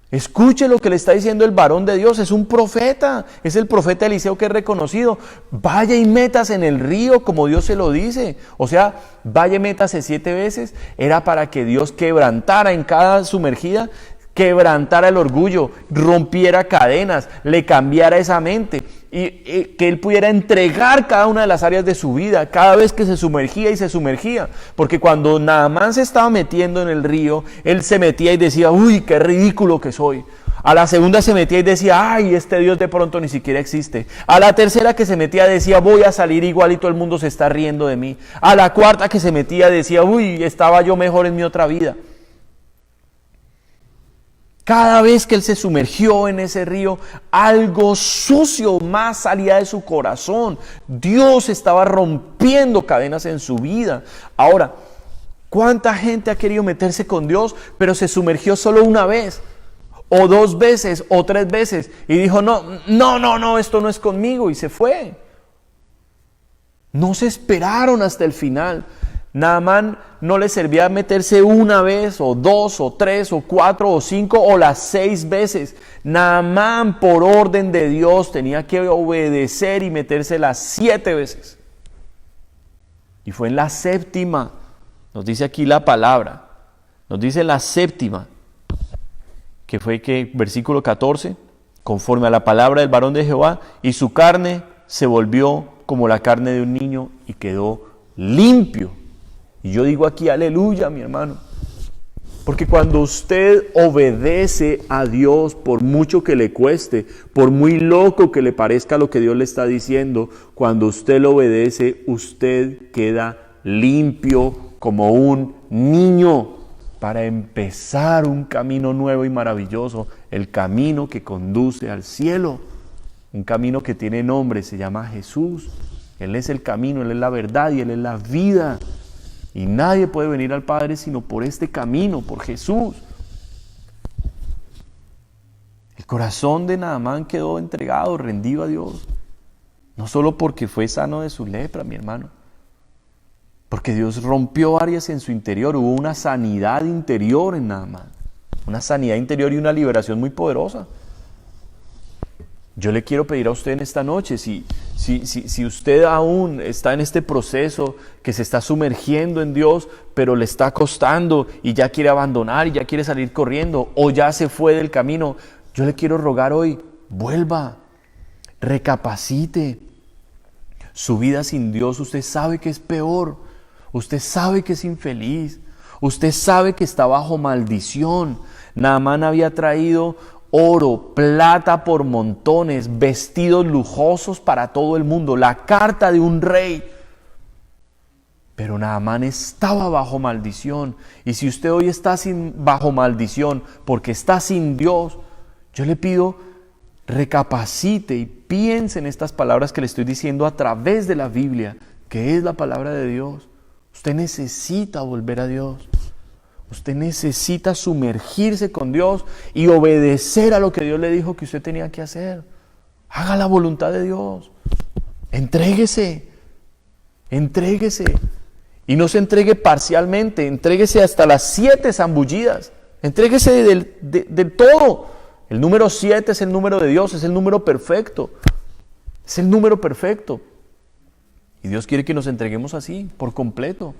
Escuche lo que le está diciendo el varón de Dios, es un profeta, es el profeta Eliseo que es reconocido. Vaya y métase en el río como Dios se lo dice. O sea, vaya y métase 7 veces. Era para que Dios quebrantara en cada sumergida, quebrantara el orgullo, rompiera cadenas, le cambiara esa mente y que él pudiera entregar cada una de las áreas de su vida cada vez que se sumergía y se sumergía. Porque cuando Naamán se estaba metiendo en el río, él se metía y decía, uy, qué ridículo que soy. A la segunda se metía y decía, ay, este Dios de pronto ni siquiera existe. A la tercera que se metía decía, voy a salir igual y todo el mundo se está riendo de mí. A la cuarta que se metía decía, uy, estaba yo mejor en mi otra vida. Cada vez que él se sumergió en ese río, algo sucio más salía de su corazón. Dios estaba rompiendo cadenas en su vida. Ahora, ¿cuánta gente ha querido meterse con Dios, pero se sumergió solo una vez, o 2 veces, o 3 veces, y dijo, no, esto no es conmigo, y se fue? No se esperaron hasta el final. Naamán no le servía meterse 1 vez, o 2, o 3, o 4, o 5, o las 6 veces. Naamán, por orden de Dios, tenía que obedecer y meterse las 7 veces. Y fue en la 7ª, nos dice aquí la palabra, nos dice la 7ª, que fue que, versículo 14, conforme a la palabra del varón de Jehová, y su carne se volvió como la carne de un niño y quedó limpio. Y yo digo aquí, aleluya, mi hermano. Porque cuando usted obedece a Dios, por mucho que le cueste, por muy loco que le parezca lo que Dios le está diciendo, cuando usted lo obedece, usted queda limpio como un niño. para empezar un camino nuevo y maravilloso, el camino que conduce al cielo, un camino que tiene nombre, se llama Jesús. Él es el camino, Él es la verdad y Él es la vida. Y nadie puede venir al Padre sino por este camino, por Jesús. El corazón de Naamán quedó entregado, rendido a Dios. No solo porque fue sano de su lepra, mi hermano. Porque Dios rompió áreas en su interior. Hubo una sanidad interior en Naamán. Una sanidad interior y una liberación muy poderosa. Yo le quiero pedir a usted en esta noche, si usted aún está en este proceso, que se está sumergiendo en Dios, pero le está costando y ya quiere abandonar y ya quiere salir corriendo o ya se fue del camino, yo le quiero rogar hoy, vuelva, recapacite. Su vida sin Dios, usted sabe que es peor, usted sabe que es infeliz, usted sabe que está bajo maldición. Naamán había traído oro, plata por montones, vestidos lujosos para todo el mundo, la carta de un rey. Pero Naamán estaba bajo maldición. Y si usted hoy está bajo maldición porque está sin Dios, yo le pido, recapacite y piense en estas palabras que le estoy diciendo a través de la Biblia, que es la palabra de Dios. Usted necesita volver a Dios. Usted necesita sumergirse con Dios y obedecer a lo que Dios le dijo que usted tenía que hacer. Haga la voluntad de Dios. Entréguese. Entréguese. Y no se entregue parcialmente. Entréguese hasta las 7 zambullidas. Entréguese del todo. El número 7 es el número de Dios. Es el número perfecto. Es el número perfecto. Y Dios quiere que nos entreguemos así, por completo.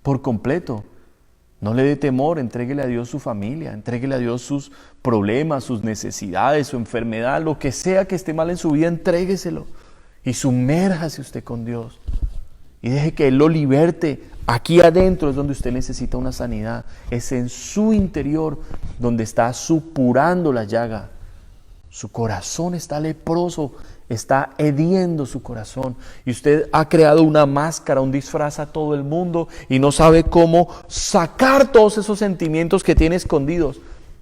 Por completo. No le dé temor, entréguele a Dios su familia, entréguele a Dios sus problemas, sus necesidades, su enfermedad, lo que sea que esté mal en su vida, entrégueselo y sumérjase usted con Dios y deje que Él lo liberte. Aquí adentro es donde usted necesita una sanidad, es en su interior donde está supurando la llaga. Su corazón está leproso, está hediendo su corazón y usted ha creado una máscara, un disfraz a todo el mundo y no sabe cómo sacar todos esos sentimientos que tiene escondidos.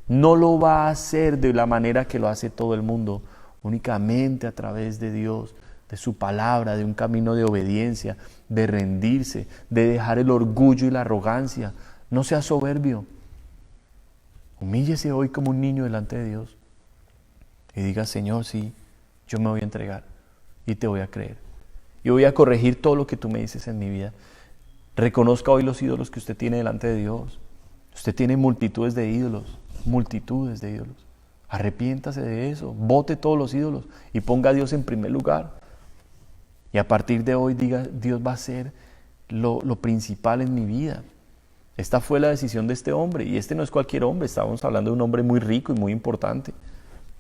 No lo va a hacer de la manera que lo hace todo el mundo, únicamente a través de Dios, de su palabra, de un camino de obediencia, de rendirse, de dejar el orgullo y la arrogancia. No sea soberbio. Humíllese hoy como un niño delante de Dios y diga: Señor, sí, yo me voy a entregar y te voy a creer. Y voy a corregir todo lo que tú me dices en mi vida. Reconozca hoy los ídolos que usted tiene delante de Dios. Usted tiene multitudes de ídolos, multitudes de ídolos. Arrepiéntase de eso, bote todos los ídolos y ponga a Dios en primer lugar. Y a partir de hoy diga: Dios va a ser lo principal en mi vida. Esta fue la decisión de este hombre, y este no es cualquier hombre, estábamos hablando de un hombre muy rico y muy importante.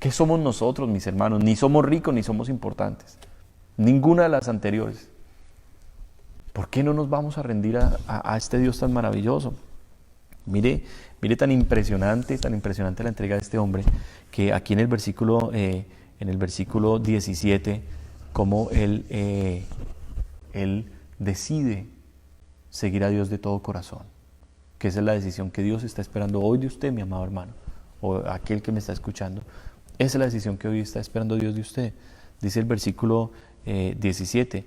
¿Qué somos nosotros, mis hermanos? Ni somos ricos ni somos importantes. Ninguna de las anteriores. ¿Por qué no nos vamos a rendir a este Dios tan maravilloso? Mire tan impresionante la entrega de este hombre, que aquí en el versículo 17, cómo él decide seguir a Dios de todo corazón. Que esa es la decisión que Dios está esperando hoy de usted, mi amado hermano, o aquel que me está escuchando. Esa es la decisión que hoy está esperando Dios de usted. Dice el versículo 17.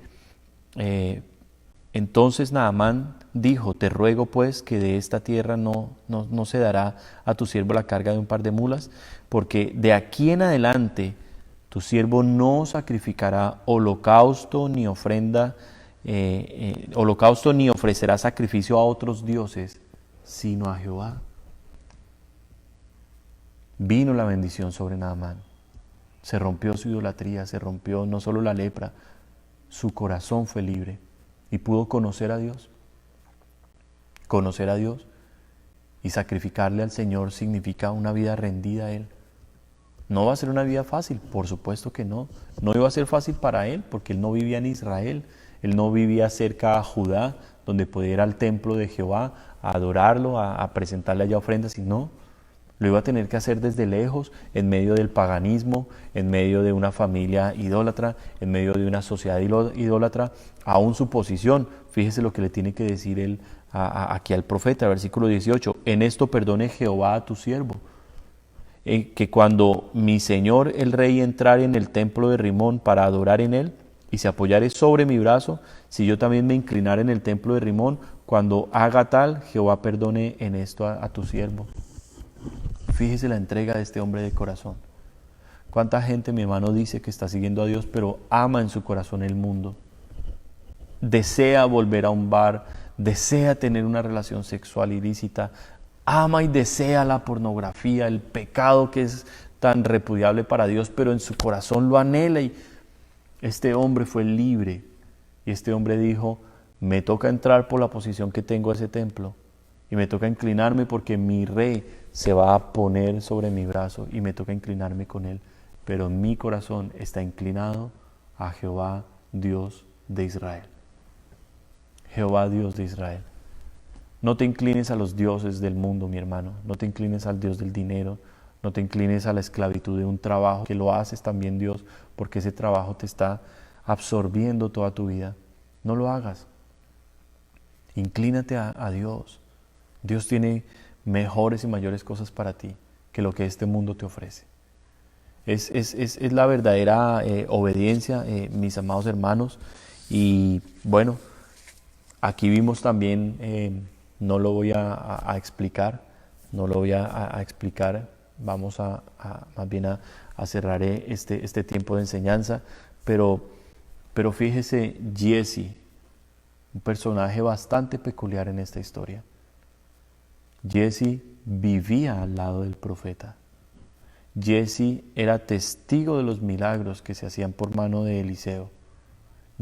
Entonces Naamán dijo: te ruego pues que de esta tierra no se dará a tu siervo la carga de un par de mulas, porque de aquí en adelante tu siervo no sacrificará holocausto ni ofrenda, holocausto ni ofrecerá sacrificio a otros dioses, sino a Jehová. Vino la bendición sobre Naamán. Se rompió su idolatría, se rompió no solo la lepra, su corazón fue libre y pudo conocer a Dios. Conocer a Dios y sacrificarle al Señor significa una vida rendida a Él. No va a ser una vida fácil, por supuesto que no. No iba a ser fácil para él porque él no vivía en Israel. Él no vivía cerca a Judá, donde podía ir al templo de Jehová a adorarlo, a presentarle allá ofrendas, y no. Lo iba a tener que hacer desde lejos, en medio del paganismo, en medio de una familia idólatra, en medio de una sociedad idólatra, aún su posición. Fíjese lo que le tiene que decir él aquí al profeta, versículo 18, en esto perdone Jehová a tu siervo, que cuando mi señor el rey entrare en el templo de Rimón para adorar en él, y se apoyare sobre mi brazo, si yo también me inclinare en el templo de Rimón, cuando haga tal, Jehová perdone en esto a tu siervo. Fíjese la entrega de este hombre de corazón. ¿Cuánta gente, mi hermano, dice que está siguiendo a Dios, pero ama en su corazón el mundo? Desea volver a un bar, desea tener una relación sexual ilícita, ama y desea la pornografía, el pecado que es tan repudiable para Dios, pero en su corazón lo anhela. Y este hombre fue libre, y este hombre dijo, me toca entrar por la posición que tengo a ese templo, y me toca inclinarme porque mi rey se va a poner sobre mi brazo, y me toca inclinarme con él, pero mi corazón está inclinado a Jehová, Dios de Israel. Jehová, Dios de Israel. No te inclines a los dioses del mundo, mi hermano. No te inclines al Dios del dinero. No te inclines a la esclavitud de un trabajo que lo haces también Dios, porque ese trabajo te está absorbiendo toda tu vida. No lo hagas. Inclínate a Dios. Dios tiene mejores y mayores cosas para ti que lo que este mundo te ofrece. Es la verdadera obediencia, mis amados hermanos. Y bueno, aquí vimos también, no lo voy a explicar, vamos más bien a cerrar este tiempo de enseñanza, pero fíjese, Giezi, un personaje bastante peculiar en esta historia. Giezi vivía al lado del profeta. Giezi era testigo de los milagros que se hacían por mano de Eliseo.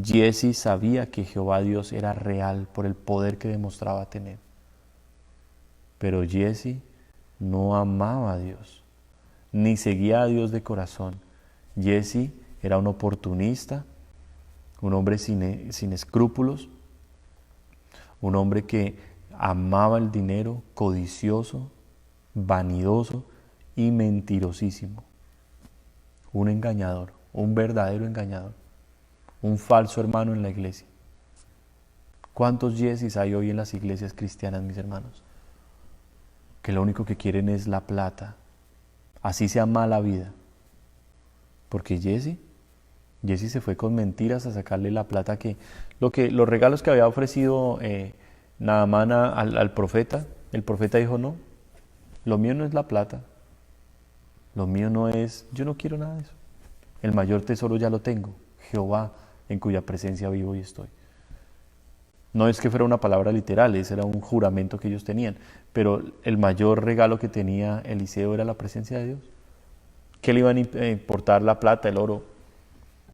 Giezi sabía que Jehová Dios era real por el poder que demostraba tener. Pero Giezi no amaba a Dios, ni seguía a Dios de corazón. Giezi era un oportunista, un hombre sin escrúpulos, un hombre que amaba el dinero, codicioso, vanidoso y mentirosísimo. Un engañador, un verdadero engañador, un falso hermano en la iglesia. ¿Cuántos Giezis hay hoy en las iglesias cristianas, mis hermanos? Que lo único que quieren es la plata, así sea mala vida. Porque Giezi se fue con mentiras a sacarle la plata los regalos que había ofrecido Naamán al profeta. El profeta dijo, no, lo mío no es la plata, lo mío no es, yo no quiero nada de eso. El mayor tesoro ya lo tengo, Jehová, en cuya presencia vivo y estoy. No es que fuera una palabra literal, ese era un juramento que ellos tenían, pero el mayor regalo que tenía Eliseo era la presencia de Dios. ¿Qué le iban a importar la plata, el oro?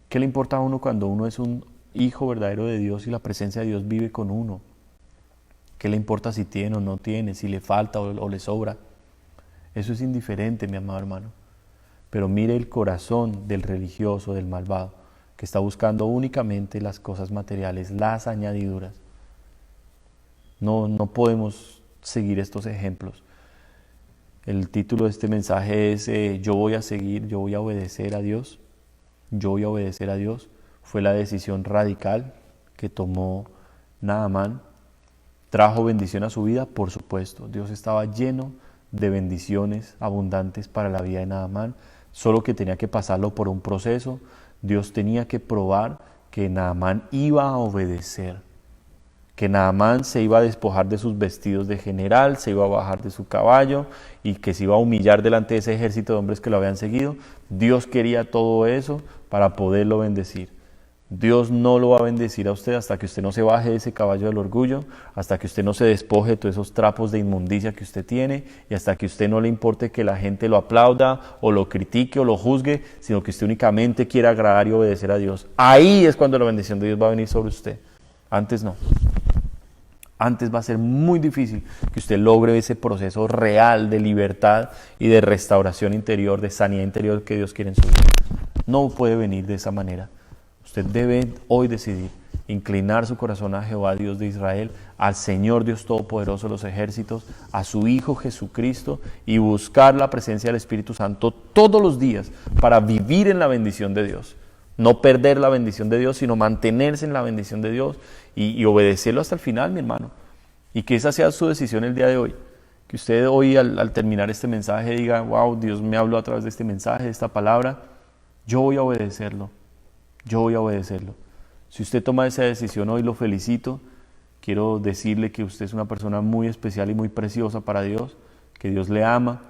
¿Qué le importa a uno cuando uno es un hijo verdadero de Dios y la presencia de Dios vive con uno? ¿Qué le importa si tiene o no tiene, si le falta o le sobra? Eso es indiferente, mi amado hermano. Pero mire el corazón del religioso, del malvado, que está buscando únicamente las cosas materiales, las añadiduras. No podemos seguir estos ejemplos. El título de este mensaje es yo voy a obedecer a Dios. Yo voy a obedecer a Dios. Fue la decisión radical que tomó Naamán. ¿Trajo bendición a su vida? Por supuesto. Dios estaba lleno de bendiciones abundantes para la vida de Naamán, solo que tenía que pasarlo por un proceso. Dios tenía que probar que Naamán iba a obedecer, que Naamán se iba a despojar de sus vestidos de general, se iba a bajar de su caballo y que se iba a humillar delante de ese ejército de hombres que lo habían seguido. Dios quería todo eso para poderlo bendecir. Dios no lo va a bendecir a usted hasta que usted no se baje de ese caballo del orgullo, hasta que usted no se despoje de todos esos trapos de inmundicia que usted tiene y hasta que usted no le importe que la gente lo aplauda o lo critique o lo juzgue, sino que usted únicamente quiera agradar y obedecer a Dios. Ahí es cuando la bendición de Dios va a venir sobre usted. Antes no. Antes va a ser muy difícil que usted logre ese proceso real de libertad y de restauración interior, de sanidad interior que Dios quiere en su vida. No puede venir de esa manera. Usted debe hoy decidir inclinar su corazón a Jehová, Dios de Israel, al Señor Dios Todopoderoso de los ejércitos, a su Hijo Jesucristo y buscar la presencia del Espíritu Santo todos los días para vivir en la bendición de Dios. No perder la bendición de Dios, sino mantenerse en la bendición de Dios y obedecerlo hasta el final, mi hermano. Y que esa sea su decisión el día de hoy. Que usted hoy al terminar este mensaje diga, wow, Dios me habló a través de este mensaje, de esta palabra, yo voy a obedecerlo, yo voy a obedecerlo. Si usted toma esa decisión hoy, lo felicito. Quiero decirle que usted es una persona muy especial y muy preciosa para Dios, que Dios le ama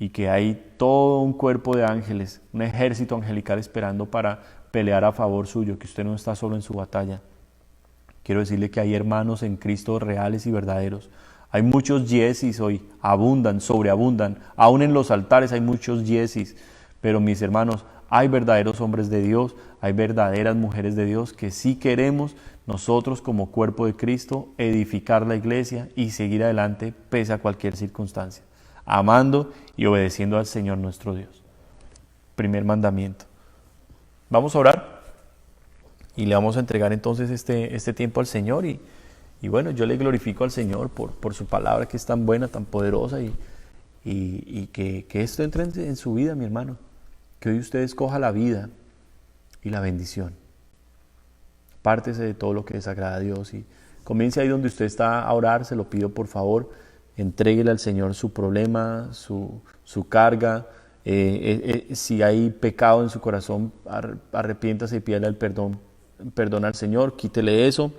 y que hay todo un cuerpo de ángeles, un ejército angelical esperando para pelear a favor suyo, que usted no está solo en su batalla. Quiero decirle que hay hermanos en Cristo reales y verdaderos. Hay muchos yesis hoy, abundan, sobreabundan. Aún en los altares hay muchos yesis. Pero mis hermanos, hay verdaderos hombres de Dios, hay verdaderas mujeres de Dios que sí queremos nosotros como cuerpo de Cristo edificar la iglesia y seguir adelante pese a cualquier circunstancia, amando y obedeciendo al Señor nuestro Dios. Primer mandamiento. Vamos a orar y le vamos a entregar entonces este tiempo al Señor y bueno, yo le glorifico al Señor por su palabra que es tan buena, tan poderosa y que esto entre en su vida, mi hermano. Que hoy usted escoja la vida y la bendición. Apártese de todo lo que desagrada a Dios y comience ahí donde usted está a orar, se lo pido por favor. Entréguele al Señor su problema, su carga. Si hay pecado en su corazón, arrepiéntase y pídale el perdón al Señor, quítele eso.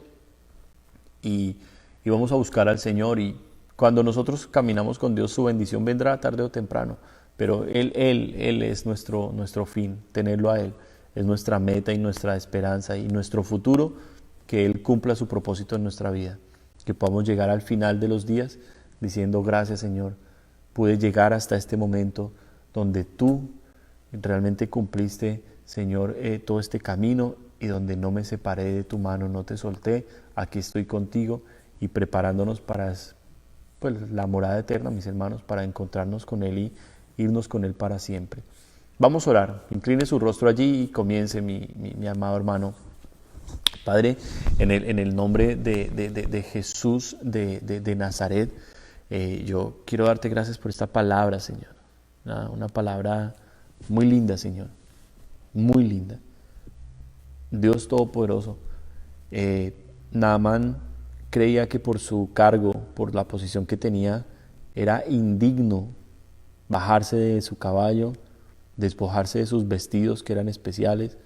Y vamos a buscar al Señor y cuando nosotros caminamos con Dios su bendición vendrá tarde o temprano, pero Él es nuestro fin, tenerlo a Él es nuestra meta y nuestra esperanza y nuestro futuro, que Él cumpla su propósito en nuestra vida, que podamos llegar al final de los días diciendo gracias Señor, pude llegar hasta este momento donde Tú realmente cumpliste Señor todo este camino y donde no me separé de Tu mano, no te solté, aquí estoy contigo y preparándonos para la morada eterna, mis hermanos, para encontrarnos con Él y irnos con Él para siempre. Vamos a orar, incline su rostro allí y comience mi amado hermano. Padre, en el nombre de Jesús de Nazaret, yo quiero darte gracias por esta palabra, Señor. Una palabra muy linda, Señor, muy linda. Dios Todopoderoso, Naamán creía que por su cargo, por la posición que tenía, era indigno bajarse de su caballo, despojarse de sus vestidos que eran especiales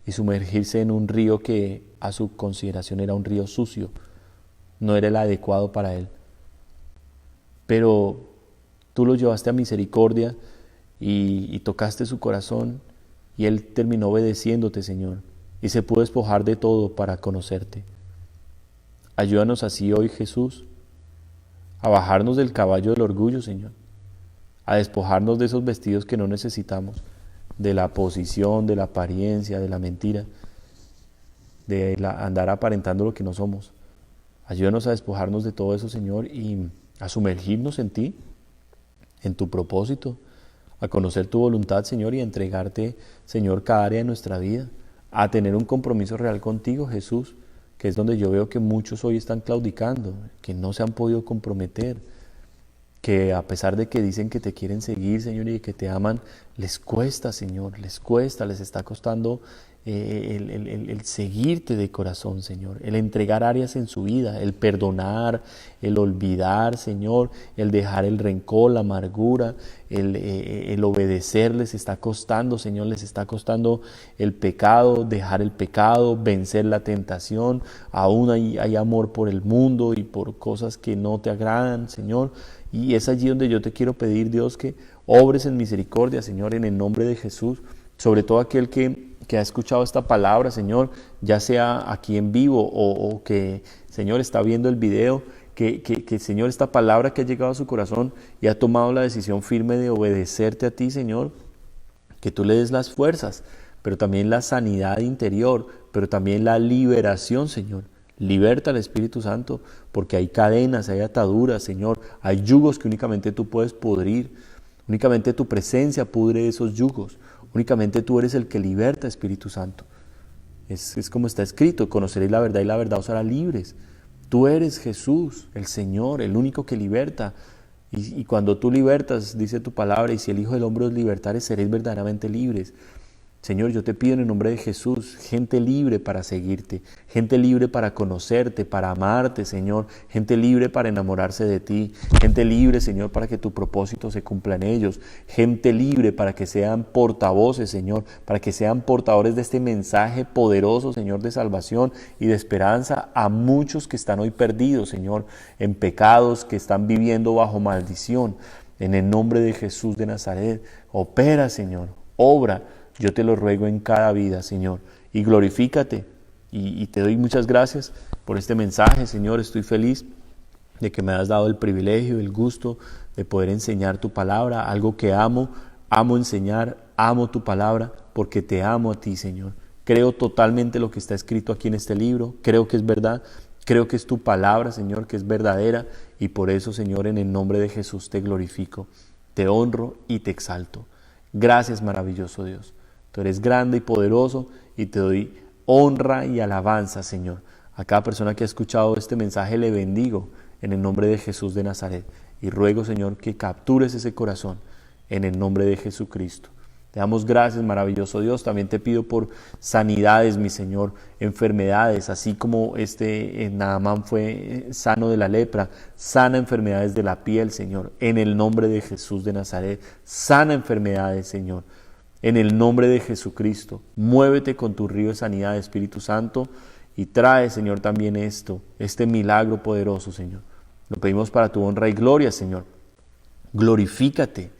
y sumergirse en un río que a su consideración era un río sucio, no era el adecuado para él. Pero Tú lo llevaste a misericordia y tocaste su corazón y él terminó obedeciéndote, Señor, y se pudo despojar de todo para conocerte. Ayúdanos así hoy, Jesús, a bajarnos del caballo del orgullo, Señor, a despojarnos de esos vestidos que no necesitamos, de la posición, de la apariencia, de la mentira, de andar aparentando lo que no somos. Ayúdanos a despojarnos de todo eso, Señor, y a sumergirnos en Ti, en Tu propósito, a conocer Tu voluntad, Señor, y a entregarte, Señor, cada área de nuestra vida, a tener un compromiso real contigo, Jesús, que es donde yo veo que muchos hoy están claudicando, que no se han podido comprometer, que a pesar de que dicen que te quieren seguir, Señor, y que te aman, les cuesta, Señor, les cuesta, les está costando el seguirte de corazón, Señor, el entregar áreas en su vida, el perdonar, el olvidar, Señor, el dejar el rencor, la amargura, el obedecer les está costando, Señor, les está costando el pecado, dejar el pecado, vencer la tentación, aún hay amor por el mundo y por cosas que no te agradan, Señor, y es allí donde yo te quiero pedir, Dios, que obres en misericordia, Señor, en el nombre de Jesús, sobre todo aquel que ha escuchado esta palabra, Señor, ya sea aquí en vivo o que, Señor, está viendo el video, que, Señor, esta palabra que ha llegado a su corazón y ha tomado la decisión firme de obedecerte a ti, Señor, que tú le des las fuerzas, pero también la sanidad interior, pero también la liberación, Señor. Liberta al Espíritu Santo, porque hay cadenas, hay ataduras, Señor, hay yugos que únicamente tú puedes pudrir, únicamente tu presencia pudre esos yugos, únicamente tú eres el que liberta, Espíritu Santo. Es como está escrito, conoceréis la verdad y la verdad os hará libres. Tú eres Jesús, el Señor, el único que liberta. Y cuando tú libertas, dice tu palabra, y si el Hijo del Hombre os libertare, seréis verdaderamente libres. Señor, yo te pido en el nombre de Jesús, gente libre para seguirte, gente libre para conocerte, para amarte, Señor, gente libre para enamorarse de ti, gente libre, Señor, para que tu propósito se cumpla en ellos, gente libre para que sean portavoces, Señor, para que sean portadores de este mensaje poderoso, Señor, de salvación y de esperanza a muchos que están hoy perdidos, Señor, en pecados, que están viviendo bajo maldición. En el nombre de Jesús de Nazaret, opera, Señor, obra. Yo te lo ruego en cada vida, Señor, y glorifícate. Y te doy muchas gracias por este mensaje, Señor. Estoy feliz de que me has dado el privilegio, el gusto de poder enseñar tu palabra, algo que amo enseñar, amo tu palabra, porque te amo a ti, Señor. Creo totalmente lo que está escrito aquí en este libro, creo que es verdad, creo que es tu palabra, Señor, que es verdadera, y por eso, Señor, en el nombre de Jesús te glorifico, te honro y te exalto. Gracias, maravilloso Dios. Tú eres grande y poderoso y te doy honra y alabanza, Señor. A cada persona que ha escuchado este mensaje le bendigo en el nombre de Jesús de Nazaret. Y ruego, Señor, que captures ese corazón en el nombre de Jesucristo. Te damos gracias, maravilloso Dios. También te pido por sanidades, mi Señor, enfermedades, así como Naamán fue sano de la lepra, sana enfermedades de la piel, Señor, en el nombre de Jesús de Nazaret. Sana enfermedades, Señor. En el nombre de Jesucristo, muévete con tu río de sanidad, Espíritu Santo, y trae, Señor, también este milagro poderoso, Señor. Lo pedimos para tu honra y gloria, Señor. Glorifícate,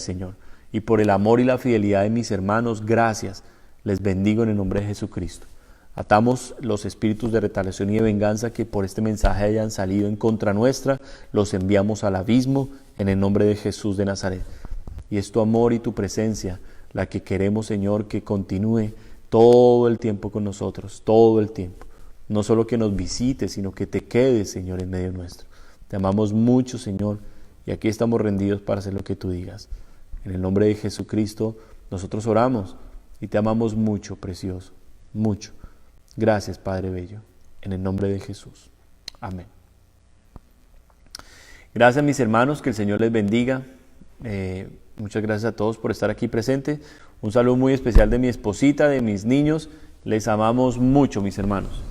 Señor. Y por el amor y la fidelidad de mis hermanos, gracias. Les bendigo en el nombre de Jesucristo. Atamos los espíritus de retaliación y de venganza que por este mensaje hayan salido en contra nuestra, los enviamos al abismo en el nombre de Jesús de Nazaret. Y es tu amor y tu presencia la que queremos, Señor, que continúe todo el tiempo con nosotros, todo el tiempo. No solo que nos visites, sino que te quedes, Señor, en medio nuestro. Te amamos mucho, Señor, y aquí estamos rendidos para hacer lo que tú digas. En el nombre de Jesucristo, nosotros oramos y te amamos mucho, precioso, mucho. Gracias, Padre Bello, en el nombre de Jesús. Amén. Gracias, mis hermanos, que el Señor les bendiga. Muchas gracias a todos por estar aquí presentes. Un saludo muy especial de mi esposita, de mis niños. Les amamos mucho, mis hermanos.